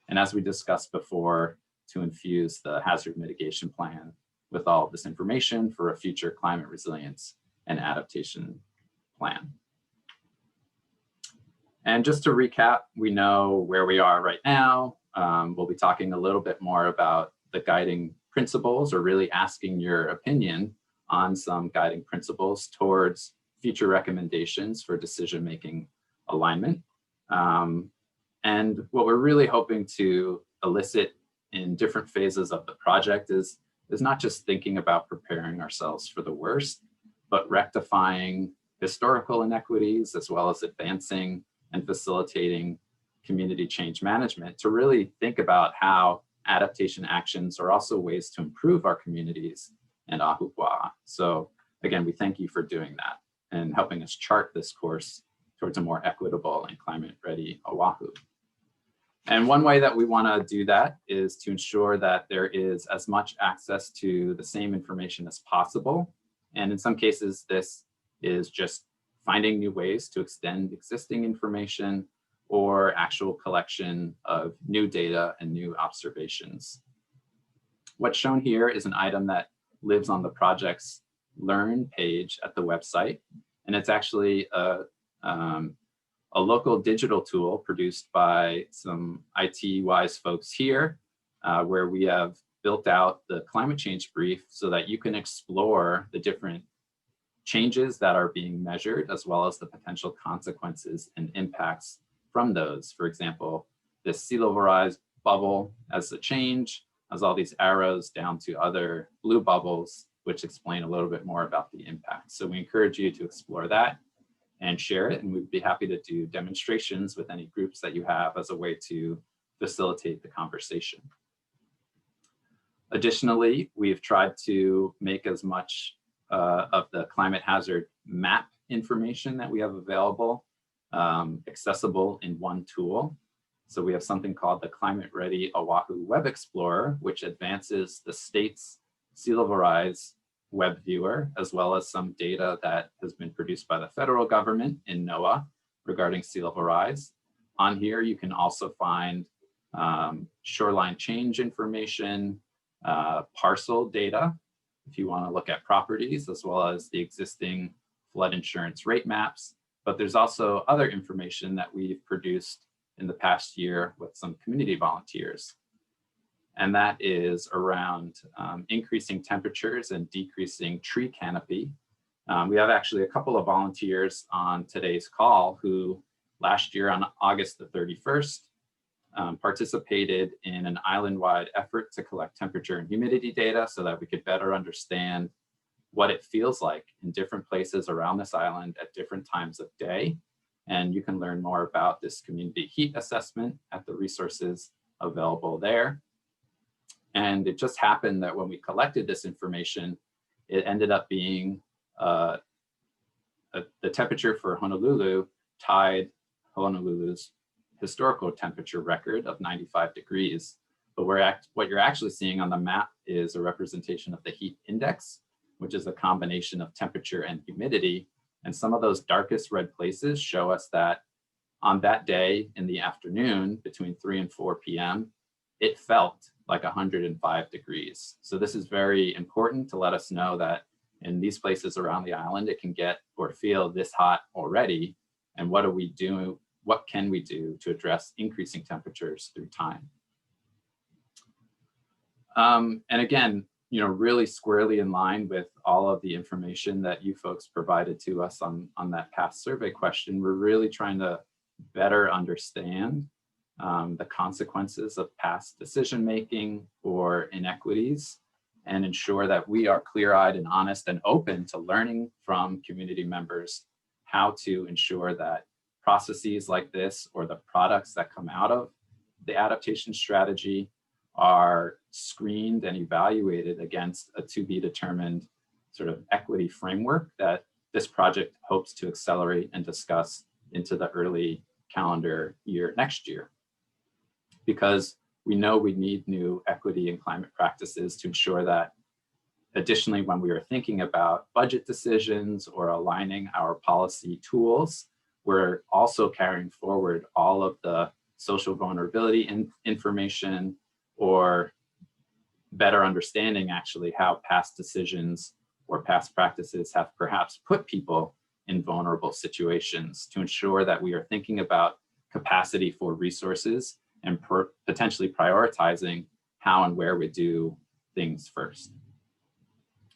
And as we discussed before, to infuse the hazard mitigation plan with all of this information for a future climate resilience and adaptation plan. And just to recap, we know where we are right now. We'll be talking a little bit more about the guiding principles, or really asking your opinion on some guiding principles towards future recommendations for decision-making alignment. And what we're really hoping to elicit in different phases of the project is not just thinking about preparing ourselves for the worst, but rectifying historical inequities, as well as advancing and facilitating community change management, to really think about how adaptation actions are also ways to improve our communities and Ahupua'a. So again, we thank you for doing that and helping us chart this course towards a more equitable and climate-ready Oʻahu. And one way that we want to do that is to ensure that there is as much access to the same information as possible. And in some cases, this is just finding new ways to extend existing information or actual collection of new data and new observations. What's shown here is an item that lives on the project's Learn page at the website. And it's actually a local digital tool produced by some IT-wise folks here, where we have built out the climate change brief so that you can explore the different changes that are being measured, as well as the potential consequences and impacts from those. For example, this sea level rise bubble as a change, has all these arrows down to other blue bubbles, which explain a little bit more about the impact. So we encourage you to explore that and share it. And we'd be happy to do demonstrations with any groups that you have as a way to facilitate the conversation. Additionally, we've tried to make as much of the climate hazard map information that we have available, accessible in one tool. So we have something called the Climate Ready Oʻahu Web Explorer, which advances the state's sea level rise web viewer, as well as some data that has been produced by the federal government in NOAA regarding sea level rise. On here, you can also find shoreline change information, parcel data, if you want to look at properties, as well as the existing flood insurance rate maps. But there's also other information that we've produced in the past year with some community volunteers. And that is around increasing temperatures and decreasing tree canopy. We have actually a couple of volunteers on today's call who last year on August the 31st participated in an island-wide effort to collect temperature and humidity data so that we could better understand what it feels like in different places around this island at different times of day. And you can learn more about this community heat assessment at the resources available there. And it just happened that when we collected this information, it ended up being the temperature for Honolulu tied Honolulu's historical temperature record of 95 degrees. But what you're actually seeing on the map is a representation of the heat index, which is a combination of temperature and humidity. And some of those darkest red places show us that on that day in the afternoon between 3 and 4 p.m., it felt like 105 degrees. So this is very important to let us know that in these places around the island, it can get or feel this hot already. And what can we do to address increasing temperatures through time? And again, really squarely in line with all of the information that you folks provided to us on that past survey question, we're really trying to better understand the consequences of past decision-making or inequities and ensure that we are clear-eyed and honest and open to learning from community members how to ensure that processes like this or the products that come out of the adaptation strategy are screened and evaluated against a to-be-determined sort of equity framework that this project hopes to accelerate and discuss into the early calendar year next year. Because we know we need new equity and climate practices to ensure that additionally, when we are thinking about budget decisions or aligning our policy tools, we're also carrying forward all of the social vulnerability information or better understanding actually how past decisions or past practices have perhaps put people in vulnerable situations to ensure that we are thinking about capacity for resources and potentially prioritizing how and where we do things first.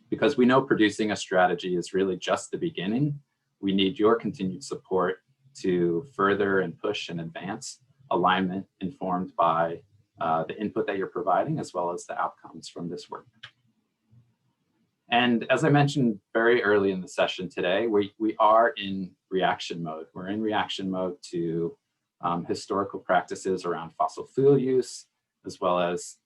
Because we know producing a strategy is really just the beginning. We need your continued support to further and push and advance alignment informed by the input that you're providing, as well as the outcomes from this work. And as I mentioned very early in the session today, we are in reaction mode. We're in reaction mode to historical practices around fossil fuel use, as well as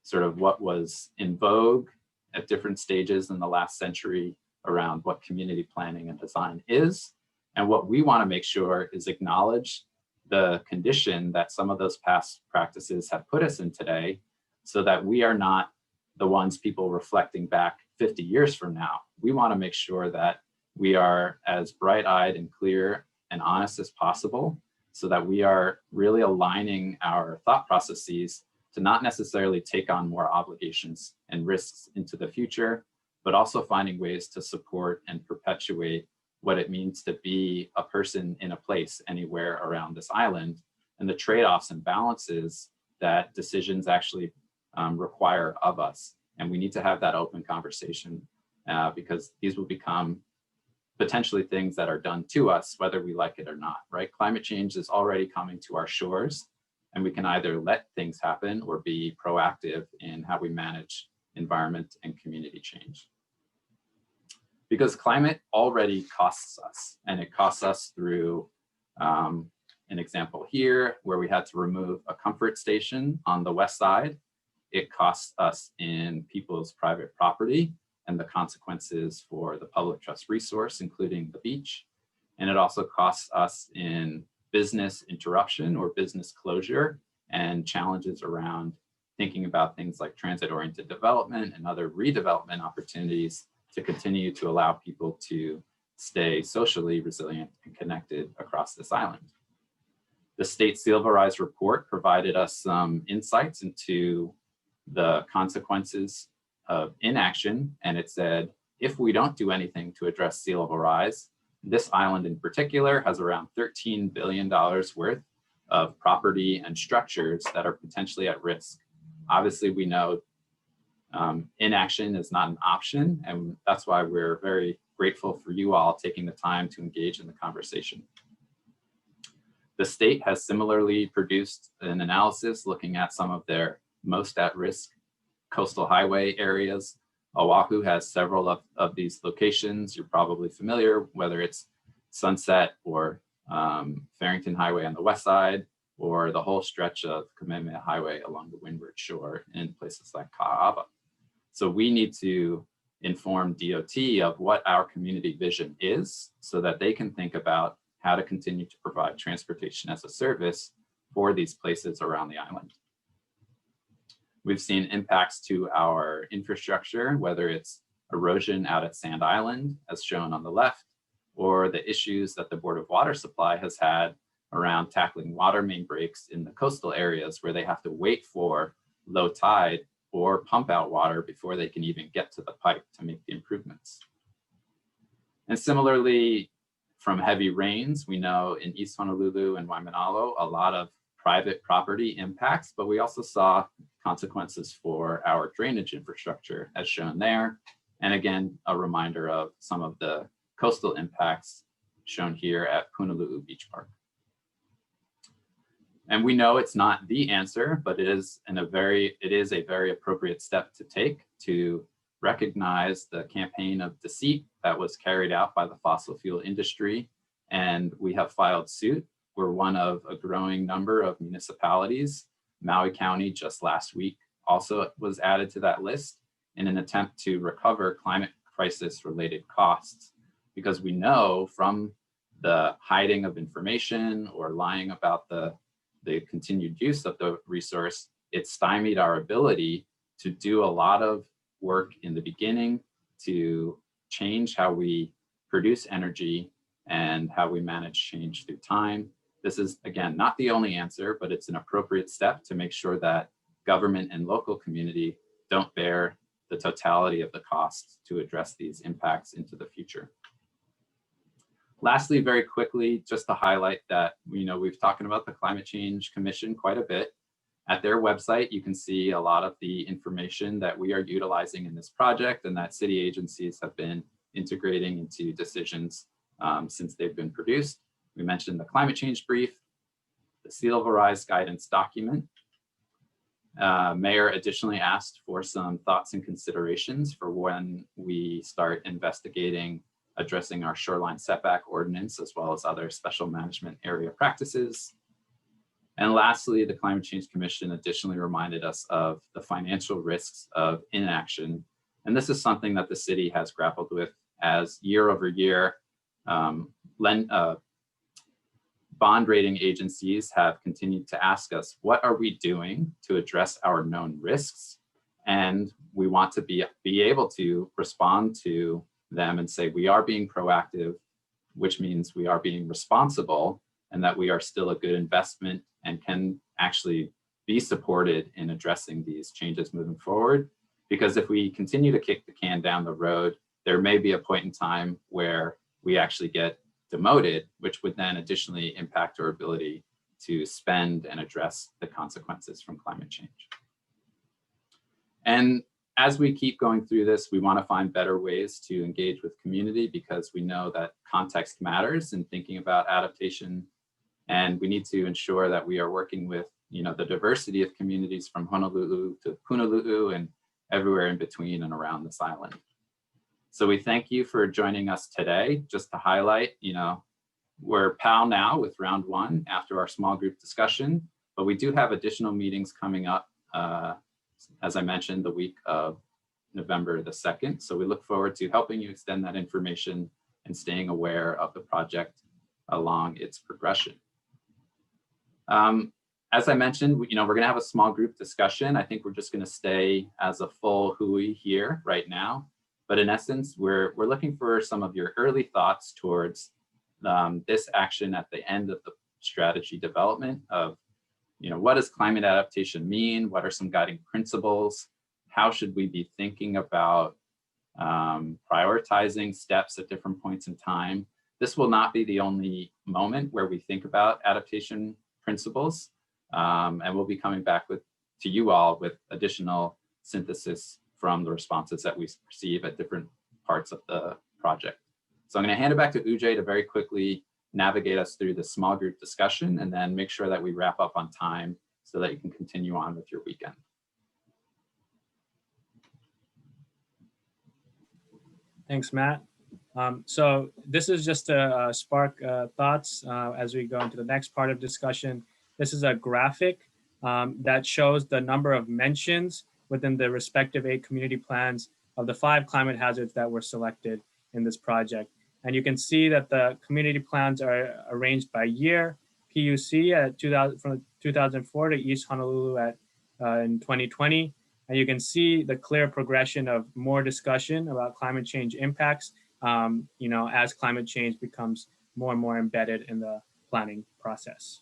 sort of what was in vogue at different stages in the last century around what community planning and design is. And what we want to make sure is acknowledge the condition that some of those past practices have put us in today, so that we are not the ones people reflecting back 50 years from now. We want to make sure that we are as bright-eyed and clear and honest as possible, so that we are really aligning our thought processes to not necessarily take on more obligations and risks into the future, but also finding ways to support and perpetuate what it means to be a person in a place anywhere around this island, and the trade-offs and balances that decisions actually require of us. And we need to have that open conversation because these will become potentially things that are done to us, whether we like it or not, right? Climate change is already coming to our shores, and we can either let things happen or be proactive in how we manage environment and community change. Because climate already costs us, and it costs us through an example here where we had to remove a comfort station on the west side. It costs us in people's private property, and the consequences for the public trust resource, including the beach. And it also costs us in business interruption or business closure and challenges around thinking about things like transit-oriented development and other redevelopment opportunities to continue to allow people to stay socially resilient and connected across this island. The state sea level rise report provided us some insights into the consequences of inaction, and it said, if we don't do anything to address sea level rise, this island in particular has around $13 billion worth of property and structures that are potentially at risk. Obviously, we know inaction is not an option, and that's why we're very grateful for you all taking the time to engage in the conversation. The state has similarly produced an analysis looking at some of their most at-risk coastal highway areas. Oʻahu has several of these locations. You're probably familiar, whether it's Sunset or Farrington Highway on the west side, or the whole stretch of Kamehameha Highway along the windward shore in places like Ka'ava. So we need to inform DOT of what our community vision is so that they can think about how to continue to provide transportation as a service for these places around the island. We've seen impacts to our infrastructure, whether it's erosion out at Sand Island, as shown on the left, or the issues that the Board of Water Supply has had around tackling water main breaks in the coastal areas where they have to wait for low tide or pump out water before they can even get to the pipe to make the improvements. And similarly, from heavy rains, we know in East Honolulu and Waimanalo, a lot of private property impacts, but we also saw consequences for our drainage infrastructure as shown there. And again, a reminder of some of the coastal impacts shown here at Punaluu Beach Park. And we know it's not the answer, but it is a very appropriate step to take to recognize the campaign of deceit that was carried out by the fossil fuel industry. And we have filed suit. We're one of a growing number of municipalities. Maui County just last week also was added to that list in an attempt to recover climate crisis related costs, because we know from the hiding of information or lying about the continued use of the resource, it stymied our ability to do a lot of work in the beginning to change how we produce energy and how we manage change through time. This is, again, not the only answer, but it's an appropriate step to make sure that government and local community don't bear the totality of the costs to address these impacts into the future. Lastly, very quickly, just to highlight that, we've talked about the Climate Change Commission quite a bit. At their website, you can see a lot of the information that we are utilizing in this project and that city agencies have been integrating into decisions since they've been produced. We mentioned the climate change brief, the sea level rise guidance document. Mayor additionally asked for some thoughts and considerations for when we start investigating addressing our shoreline setback ordinance, as well as other special management area practices. And lastly, the Climate Change Commission additionally reminded us of the financial risks of inaction. And this is something that the city has grappled with as year over year, bond rating agencies have continued to ask us, what are we doing to address our known risks? And we want to be able to respond to them and say, we are being proactive, which means we are being responsible and that we are still a good investment and can actually be supported in addressing these changes moving forward. Because if we continue to kick the can down the road, there may be a point in time where we actually get demoted, which would then additionally impact our ability to spend and address the consequences from climate change. And as we keep going through this, we want to find better ways to engage with community, because we know that context matters in thinking about adaptation. And we need to ensure that we are working with the diversity of communities from Honolulu to Punaluu and everywhere in between and around this island. So we thank you for joining us today. Just to highlight, we're PAL now with round one after our small group discussion, but we do have additional meetings coming up, as I mentioned, the week of November the 2nd. So we look forward to helping you extend that information and staying aware of the project along its progression. As I mentioned, we're going to have a small group discussion. I think we're just going to stay as a full hui here right now. But in essence, we're looking for some of your early thoughts towards this action at the end of the strategy development of, what does climate adaptation mean? What are some guiding principles? How should we be thinking about prioritizing steps at different points in time? This will not be the only moment where we think about adaptation principles. And we'll be coming back to you all with additional synthesis from the responses that we receive at different parts of the project. So I'm going to hand it back to Ujay to very quickly navigate us through the small group discussion and then make sure that we wrap up on time so that you can continue on with your weekend. Thanks, Matt. So this is just to spark thoughts as we go into the next part of discussion. This is a graphic that shows the number of mentions within the respective 8 community plans of the 5 climate hazards that were selected in this project. And you can see that the community plans are arranged by year. PUC from 2004 to East Honolulu in 2020. And you can see the clear progression of more discussion about climate change impacts, as climate change becomes more and more embedded in the planning process.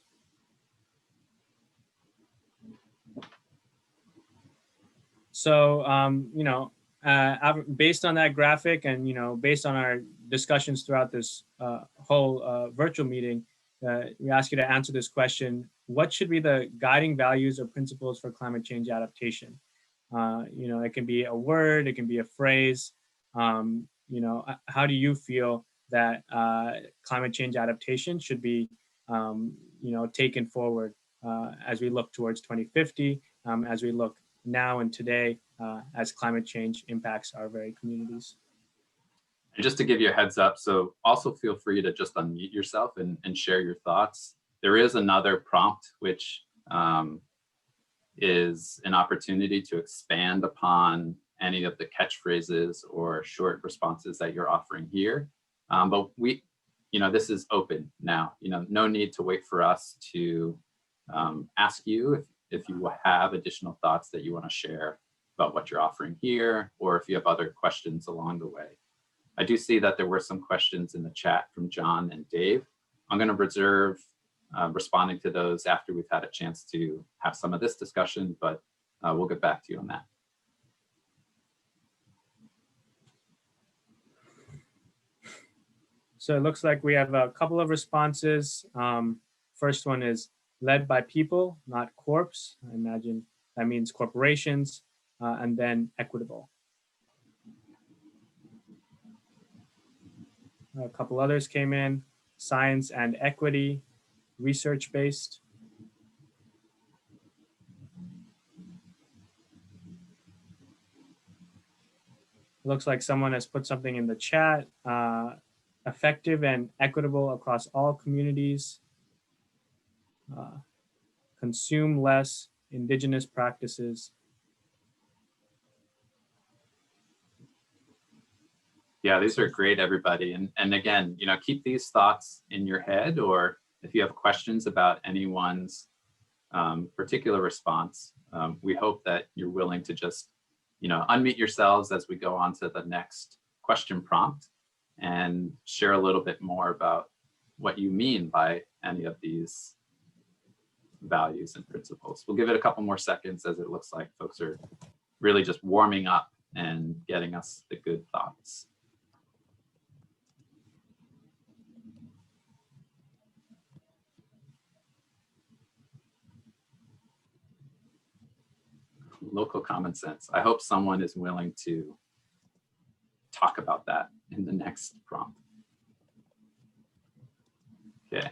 So, based on that graphic and, based on our discussions throughout this whole virtual meeting, we ask you to answer this question: what should be the guiding values or principles for climate change adaptation? It can be a word, it can be a phrase. How do you feel that climate change adaptation should be, taken forward as we look towards 2050, as we look now and today, as climate change impacts our very communities? And just to give you a heads up, so also feel free to just unmute yourself and share your thoughts. There is another prompt, which is an opportunity to expand upon any of the catchphrases or short responses that you're offering here. But this is open now. No need to wait for us to ask you if you have additional thoughts that you want to share about what you're offering here, or if you have other questions along the way. I do see that there were some questions in the chat from John and Dave. I'm going to reserve responding to those after we've had a chance to have some of this discussion, but we'll get back to you on that. So it looks like we have a couple of responses. First one is led by people, not corps. I imagine that means corporations, and then equitable. A couple others came in: science and equity, research-based. Looks like someone has put something in the chat: effective and equitable across all communities, consume less, indigenous practices. Yeah, these are great, everybody. And again, keep these thoughts in your head, or if you have questions about anyone's particular response, we hope that you're willing to just, unmute yourselves as we go on to the next question prompt and share a little bit more about what you mean by any of these values and principles. We'll give it a couple more seconds, as it looks like folks are really just warming up and getting us the good thoughts. Local common sense. I hope someone is willing to talk about that in the next prompt. Okay.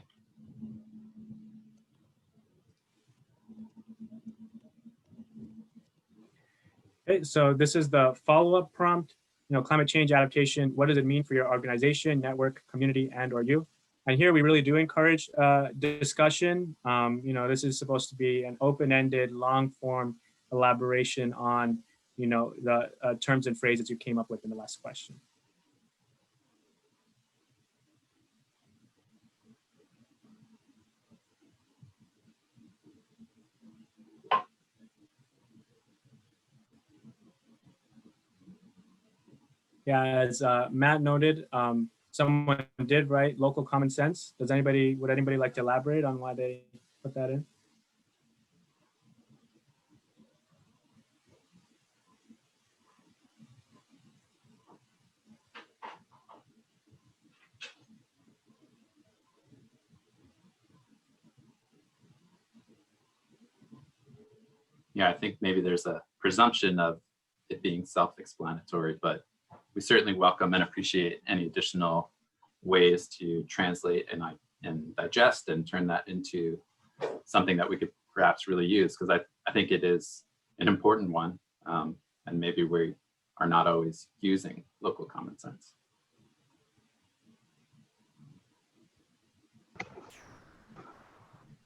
Okay, so this is the follow-up prompt. Climate change adaptation, what does it mean for your organization, network, community, and or you? And here we really do encourage discussion. This is supposed to be an open-ended, long-form elaboration on the terms and phrases you came up with in the last question. Yeah, as Matt noted, someone did write local common sense. Would anybody like to elaborate on why they put that in? Yeah, I think maybe there's a presumption of it being self-explanatory, but we certainly welcome and appreciate any additional ways to translate and digest and turn that into something that we could perhaps really use, because I think it is an important one, and maybe we are not always using local common sense.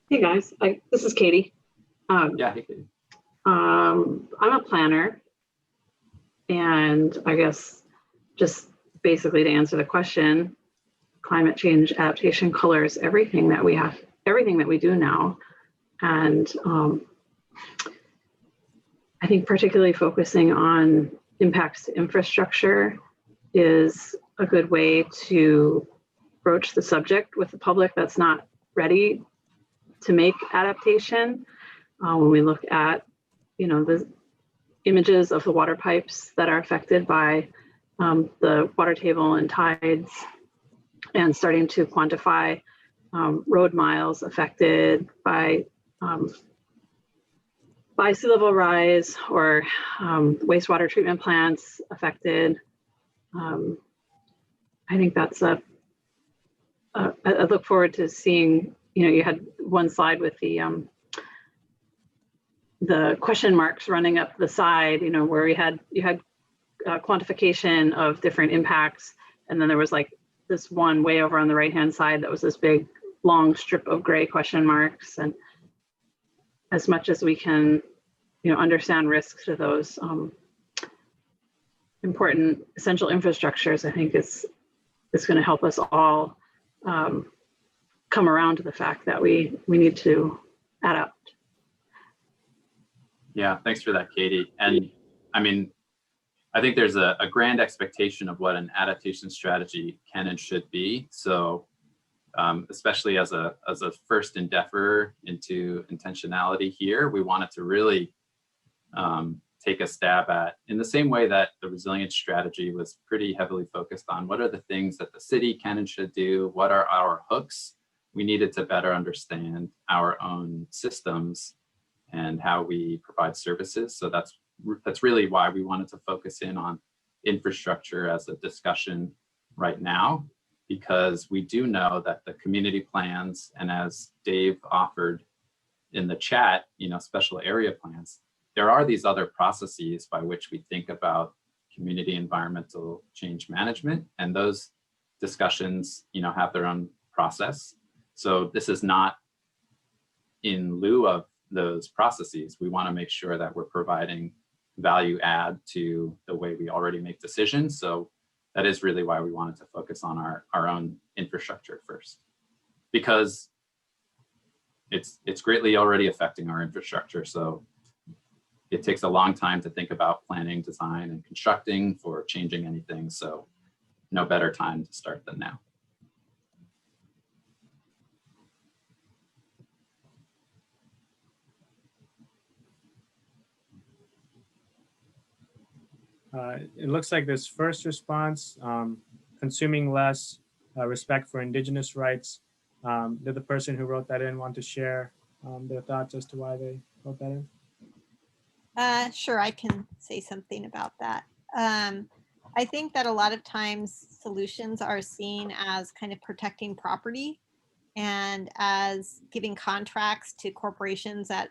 Hey guys, this is Katie. Yeah, hey, Katie. I'm a planner, and I guess just basically to answer the question, climate change adaptation colors everything that we have, everything that we do now. And I think particularly focusing on impacts to infrastructure is a good way to broach the subject with the public that's not ready to make adaptation. When we look at the images of the water pipes that are affected by the water table and tides, and starting to quantify road miles affected by sea level rise, or wastewater treatment plants affected. I think that's I look forward to seeing, you had one slide with the question marks running up the side, where you had quantification of different impacts. And then there was like this one way over on the right-hand side that was this big long strip of gray question marks. And as much as we can, understand risks to those important essential infrastructures, I think it's going to help us all come around to the fact that we need to adapt. Yeah, thanks for that, Katie. And I mean, I think there's a grand expectation of what an adaptation strategy can and should be. So especially as a first endeavor into intentionality here, we wanted to really take a stab at, in the same way that the resilience strategy was pretty heavily focused on what are the things that the city can and should do, what are our hooks. We needed to better understand our own systems and how we provide services. So that's really why we wanted to focus in on infrastructure as a discussion right now, because we do know that the community plans, and as Dave offered in the chat, special area plans, there are these other processes by which we think about community environmental change management, and those discussions, have their own process. So this is not in lieu of those processes. We want to make sure that we're providing value add to the way we already make decisions. So that is really why we wanted to focus on our own infrastructure first, because it's greatly already affecting our infrastructure. So it takes a long time to think about planning, design, and constructing for changing anything. So no better time to start than now. It looks like this first response, consuming less, respect for indigenous rights. Did the person who wrote that in want to share their thoughts as to why they wrote that in? Sure, I can say something about that. I think that a lot of times solutions are seen as kind of protecting property and as giving contracts to corporations that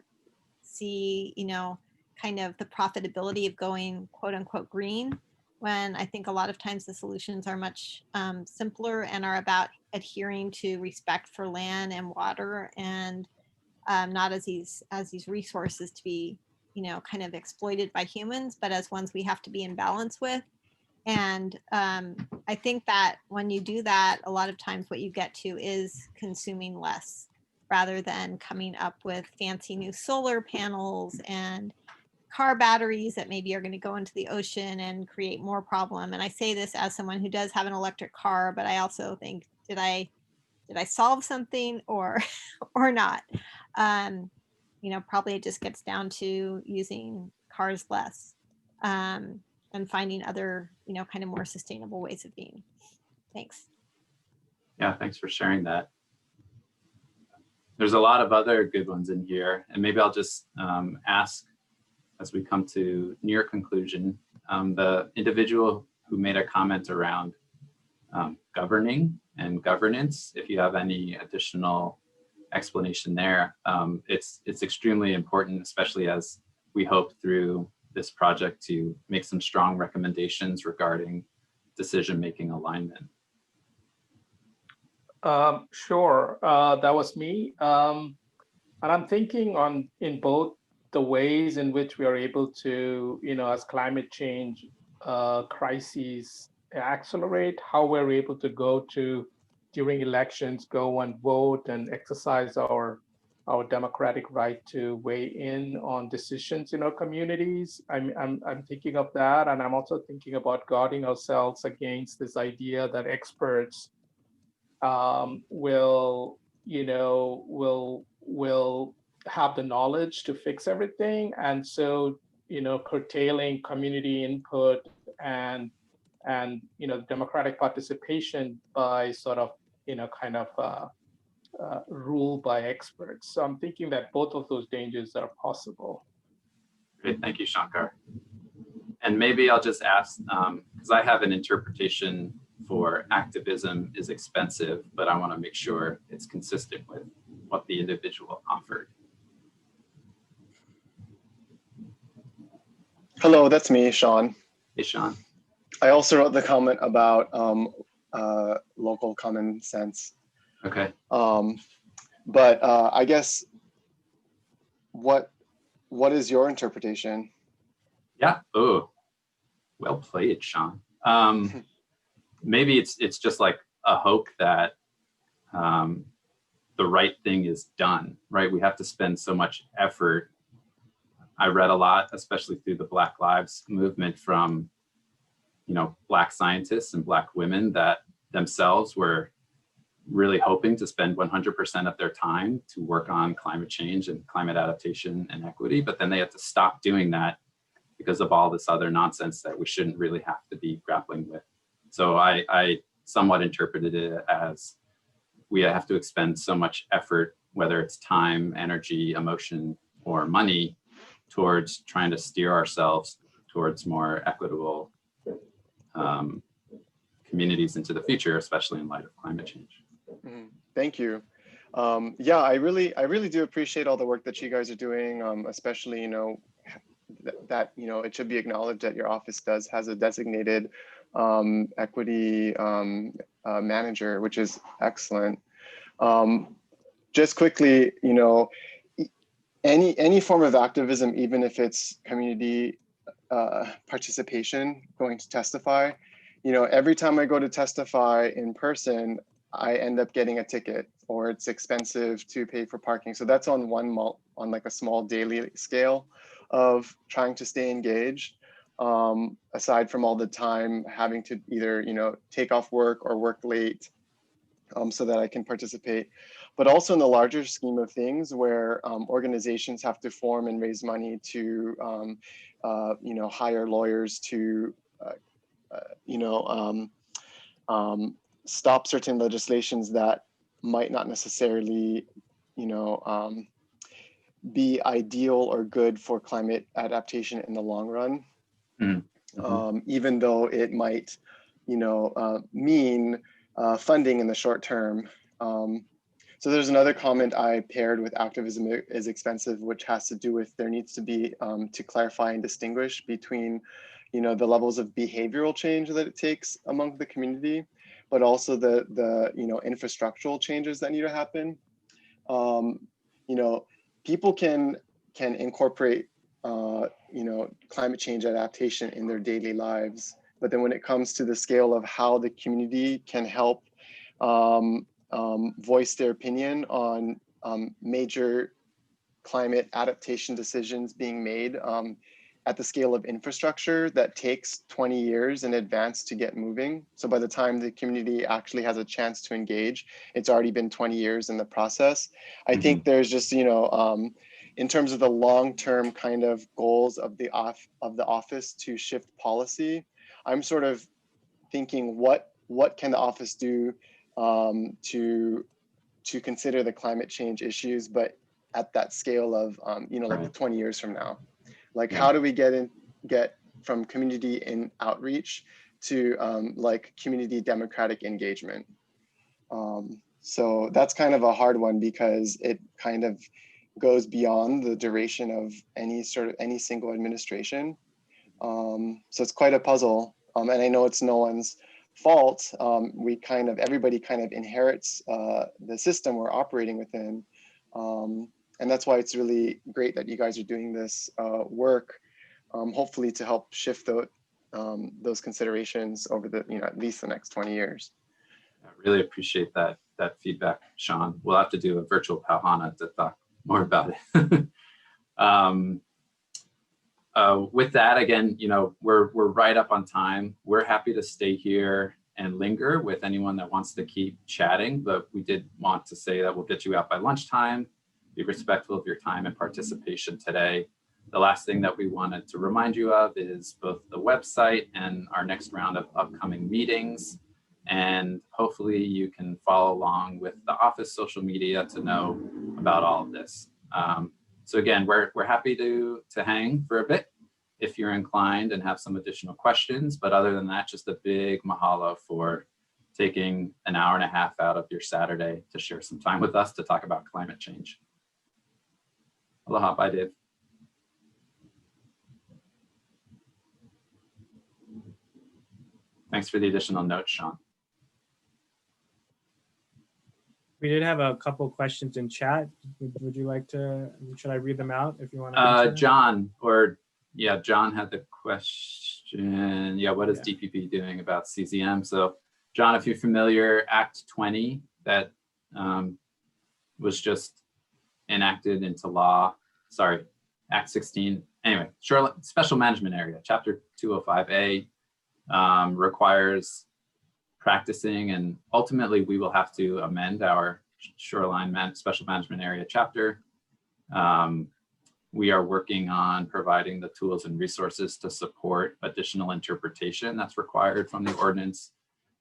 see, kind of the profitability of going quote unquote green, when I think a lot of times the solutions are much simpler and are about adhering to respect for land and water, and not as these resources to be kind of exploited by humans, but as ones we have to be in balance with. And I think that when you do that, a lot of times what you get to is consuming less rather than coming up with fancy new solar panels and car batteries that maybe are going to go into the ocean and create more problem. And I say this as someone who does have an electric car, but I also think, did I solve something or not? Probably it just gets down to using cars less and finding other, kind of more sustainable ways of being. Thanks. Yeah, thanks for sharing that. There's a lot of other good ones in here, and maybe I'll just ask as we come to near conclusion, the individual who made a comment around governing and governance, if you have any additional explanation there. It's extremely important, especially as we hope through this project to make some strong recommendations regarding decision-making alignment. Sure, that was me. And I'm thinking in both the ways in which we are able to, as climate change crises accelerate, how we're able to go to, during elections, go and vote and exercise our democratic right to weigh in on decisions in our communities. I'm thinking of that, and I'm also thinking about guarding ourselves against this idea that experts will have the knowledge to fix everything, and so curtailing community input and democratic participation by sort of rule by experts. So I'm thinking that both of those dangers are possible. Great, thank you, Shankar. And maybe I'll just ask, because I have an interpretation for activism is expensive, but I want to make sure it's consistent with what the individual offered. Hello, that's me, Sean. Hey, Sean. I also wrote the comment about local common sense. Okay. But I guess, what is your interpretation? Yeah. Oh, well played, Sean. Maybe it's just like a hope that the right thing is done, right? We have to spend so much effort. I read a lot, especially through the Black Lives movement, from Black scientists and Black women that themselves were really hoping to spend 100% of their time to work on climate change and climate adaptation and equity, but then they had to stop doing that because of all this other nonsense that we shouldn't really have to be grappling with. So I somewhat interpreted it as we have to expend so much effort, whether it's time, energy, emotion, or money, towards trying to steer ourselves towards more equitable communities into the future, especially in light of climate change. Thank you. Yeah, I really do appreciate all the work that you guys are doing, especially, that it should be acknowledged that your office has a designated equity manager, which is excellent. Just quickly, any form of activism, even if it's community participation, going to testify, every time I go to testify in person, I end up getting a ticket, or it's expensive to pay for parking. So that's on like a small daily scale of trying to stay engaged, aside from all the time having to either take off work or work late so that I can participate. But also in the larger scheme of things, where organizations have to form and raise money to hire lawyers to stop certain legislations that might not necessarily be ideal or good for climate adaptation in the long run. Even though it might mean funding in the short term. So there's another comment I paired with activism is expensive, which has to do with there needs to be to clarify and distinguish between the levels of behavioral change that it takes among the community, but also the infrastructural changes that need to happen. People can incorporate climate change adaptation in their daily lives. But then when it comes to the scale of how the community can help voice their opinion on major climate adaptation decisions being made at the scale of infrastructure that takes 20 years in advance to get moving. So by the time the community actually has a chance to engage, it's already been 20 years in the process. I think there's just, in terms of the long-term kind of goals of the office to shift policy, I'm sort of thinking what can the office do to consider the climate change issues, but at that scale of like 20 years from now. Like, how do we get from community in outreach to like community democratic engagement? So that's kind of a hard one because it kind of goes beyond the duration of any single administration. So it's quite a puzzle. And I know it's no one's fault. Everybody kind of inherits the system we're operating within. And that's why it's really great that you guys are doing this work, hopefully to help shift those considerations over at least the next 20 years. I really appreciate that feedback, Sean. We'll have to do a virtual Pauhana to talk more about it. With that, again, we're right up on time. We're happy to stay here and linger with anyone that wants to keep chatting, but we did want to say that we'll get you out by lunchtime. Be respectful of your time and participation today. The last thing that we wanted to remind you of is both the website and our next round of upcoming meetings. And hopefully you can follow along with the office social media to know about all of this. So again, we're happy to hang for a bit if you're inclined and have some additional questions. But other than that, just a big mahalo for taking an hour and a half out of your Saturday to share some time with us to talk about climate change. Aloha, bye, Dave. Thanks for the additional notes, Sean. We did have a couple questions in chat. Would you like to, should I read them out if you want to? John had the question. Yeah, what is DPP doing about CZM? So John, if you're familiar, Act 20 that was just enacted into law, sorry, Act 16. Anyway, Special Management Area, Chapter 205A requires practicing, and ultimately we will have to amend our shoreline special management area chapter. We are working on providing the tools and resources to support additional interpretation that's required from the ordinance,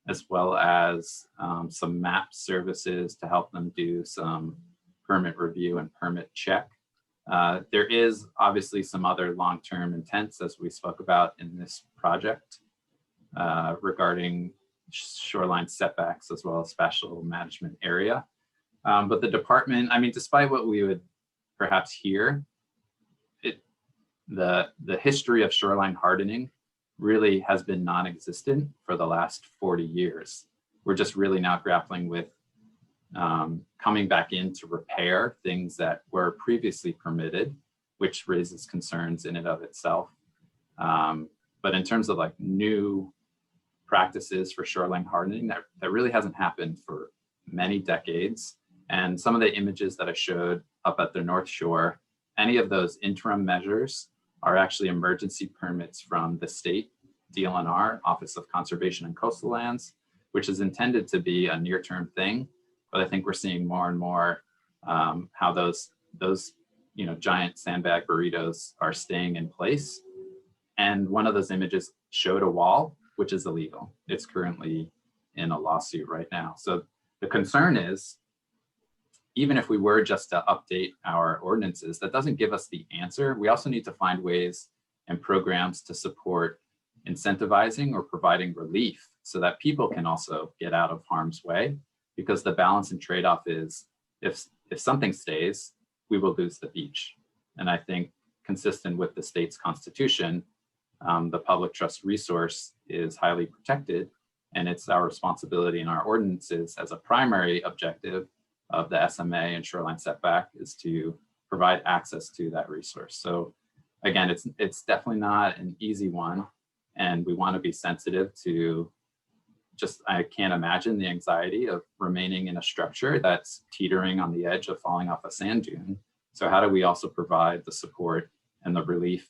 as well as some map services to help them do some permit review and permit check. There is obviously some other long-term intents, as we spoke about in this project, regarding shoreline setbacks as well as special management area. But the department, I mean, despite what we would perhaps hear, the history of shoreline hardening really has been non-existent for the last 40 years. We're just really now grappling with coming back in to repair things that were previously permitted, which raises concerns in and of itself. But in terms of like new practices for shoreline hardening, that really hasn't happened for many decades. And some of the images that I showed up at the North Shore, any of those interim measures are actually emergency permits from the state DLNR, Office of Conservation and Coastal Lands, which is intended to be a near-term thing. But I think we're seeing more and more how those giant sandbag burritos are staying in place. And one of those images showed a wall, which is illegal. It's currently in a lawsuit right now. So the concern is, even if we were just to update our ordinances, that doesn't give us the answer. We also need to find ways and programs to support incentivizing or providing relief so that people can also get out of harm's way, because the balance and trade-off is if something stays, we will lose the beach. And I think consistent with the state's constitution, the public trust resource is highly protected, and it's our responsibility in our ordinances as a primary objective of the SMA and shoreline setback is to provide access to that resource. So again, it's definitely not an easy one, and we want to be sensitive to just, I can't imagine the anxiety of remaining in a structure that's teetering on the edge of falling off a sand dune. So how do we also provide the support and the relief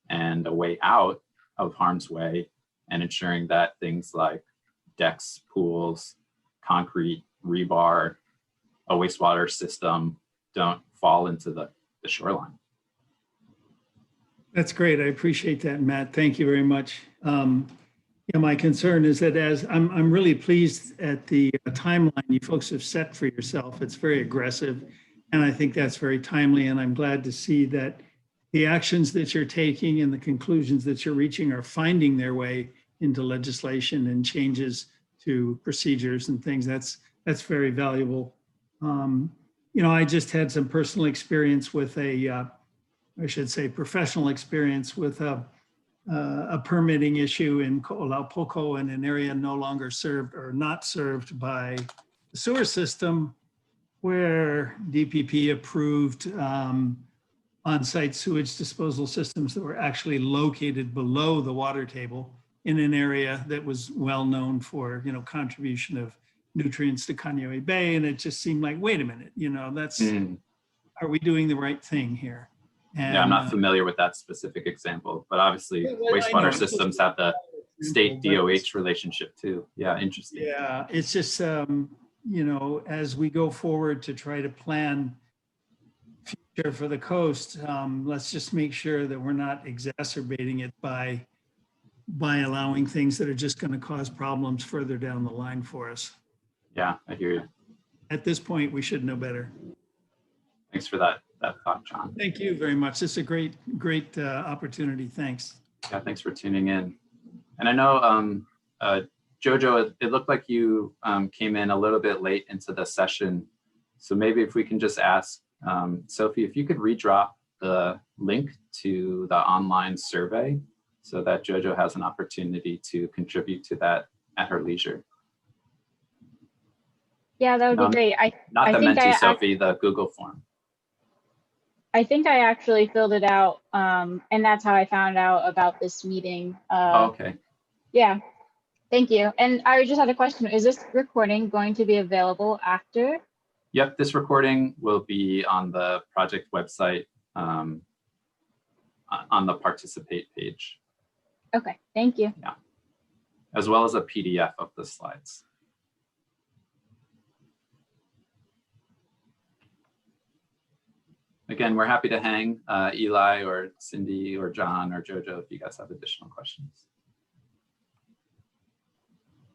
and a way out of harm's way, and ensuring that things like decks, pools, concrete, rebar, a wastewater system don't fall into the shoreline? That's great. I appreciate that, Matt. Thank you very much. Yeah, my concern is that as I'm really pleased at the timeline you folks have set for yourself. It's very aggressive, and I think that's very timely. And I'm glad to see that the actions that you're taking and the conclusions that you're reaching are finding their way into legislation and changes to procedures and things. That's very valuable. You know, I just had some personal experience with I should say professional experience with a permitting issue in Ko'olaupoco in an area no longer served or not served by the sewer system, where DPP approved on-site sewage disposal systems that were actually located below the water table in an area that was well known for, you know, contribution of nutrients to Kaneohe Bay. And it just seemed like, wait a minute, you know, that's, are we doing the right thing here? And, yeah, I'm not familiar with that specific example, but obviously wastewater systems have the state DOH relationship too. Yeah, interesting. Yeah, it's just, you know, as we go forward to try to plan future for the coast, let's just make sure that we're not exacerbating it by allowing things that are just going to cause problems further down the line for us. Yeah, I hear you. At this point, we should know better. Thanks for that thought, John. Thank you very much. This is a great opportunity. Thanks. Yeah, thanks for tuning in. And I know, Jojo, it looked like you came in a little bit late into the session. So maybe if we can just ask Sophie, if you could redrop the link to the online survey so that Jojo has an opportunity to contribute to that at her leisure. Yeah, that would be great. Not the Menti, Sophie, the Google form. I think I actually filled it out, and that's how I found out about this meeting. Okay. Yeah, thank you. And I just had a question. Is this recording going to be available after? Yep, this recording will be on the project website on the participate page. Okay, thank you. Yeah, as well as a PDF of the slides. Again, we're happy to hang, Eli or Cindy or John or Jojo, if you guys have additional questions.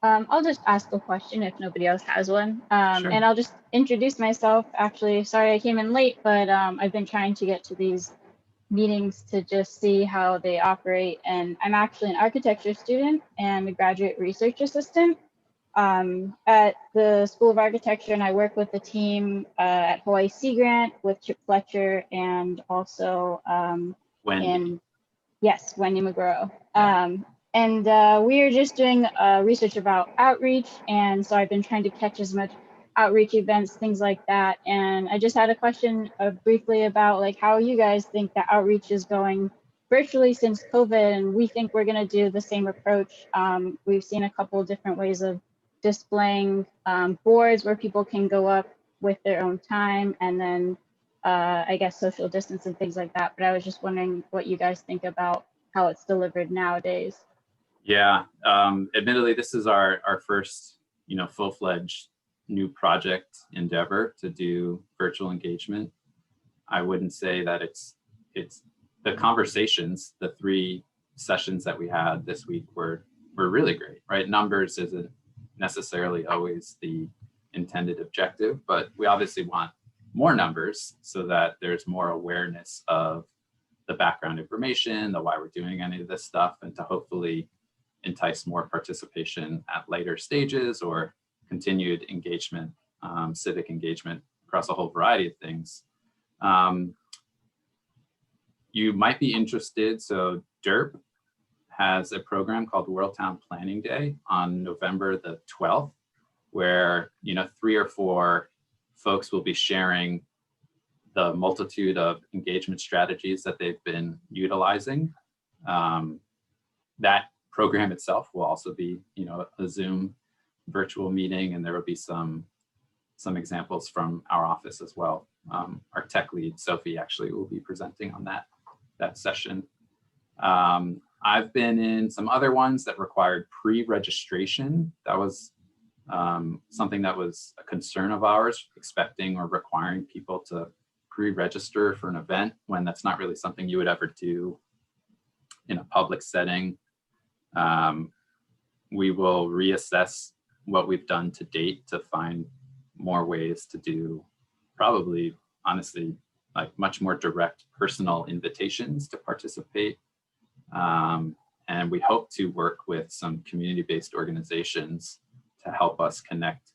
I'll just ask a question if nobody else has one. Sure. And I'll just introduce myself. Actually, sorry I came in late, but I've been trying to get to these meetings to just see how they operate. And I'm actually an architecture student and a graduate research assistant at the School of Architecture, and I work with the team at Hawaii Sea Grant with Chip Fletcher and also Wendy. Wendy McGraw. And we are just doing research about outreach, and so I've been trying to catch as much outreach events, things like that. And I just had a question briefly about like how you guys think that outreach is going virtually since COVID, and we think we're going to do the same approach. We've seen a couple of different ways of displaying boards where people can go up with their own time, and then I guess social distance and things like that. But I was just wondering what you guys think about how it's delivered nowadays. Yeah, admittedly, this is our first, full-fledged new project endeavor to do virtual engagement. I wouldn't say that it's the conversations, the 3 sessions that we had this week were really great, right? Numbers isn't necessarily always the intended objective, but we obviously want more numbers so that there's more awareness of the background information, the why we're doing any of this stuff, and to hopefully entice more participation at later stages or continued engagement, civic engagement across a whole variety of things. You might be interested, so DERP has a program called World Town Planning Day on November the 12th, where 3 or 4 folks will be sharing the multitude of engagement strategies that they've been utilizing. That program itself will also be, a Zoom virtual meeting, and there will be some examples from our office as well. Our tech lead, Sophie, actually will be presenting on that session. I've been in some other ones that required pre-registration. That was something that was a concern of ours, expecting or requiring people to pre-register for an event when that's not really something you would ever do in a public setting. We will reassess what we've done to date to find more ways to do, probably, honestly, like much more direct personal invitations to participate. And we hope to work with some community-based organizations to help us connect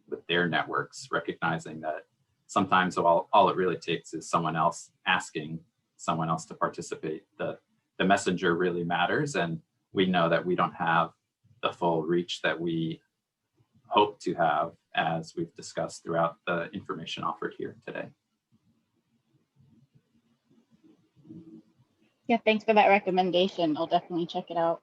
with their networks, recognizing that sometimes all it really takes is someone else asking someone else to participate. The messenger really matters, and we know that we don't have the full reach that we hope to have, as we've discussed throughout the information offered here today. Yeah, thanks for that recommendation. I'll definitely check it out.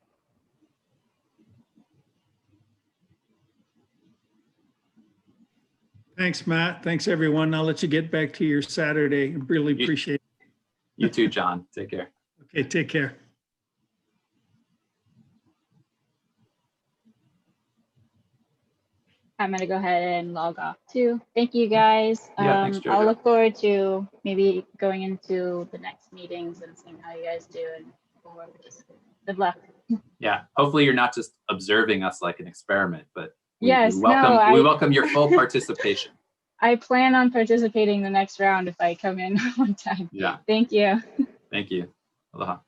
Thanks, Matt. Thanks, everyone. I'll let you get back to your Saturday. Really appreciate it. You too, John. Take care. Okay, take care. I'm gonna go ahead and log off too. Thank you guys. Yeah, thanks, Jojo. I'll look forward to maybe going into the next meetings and seeing how you guys do and good luck. Yeah, hopefully you're not just observing us like an experiment, but we welcome your full participation. I plan on participating the next round if I come in one time. Yeah. Thank you. Thank you. Aloha.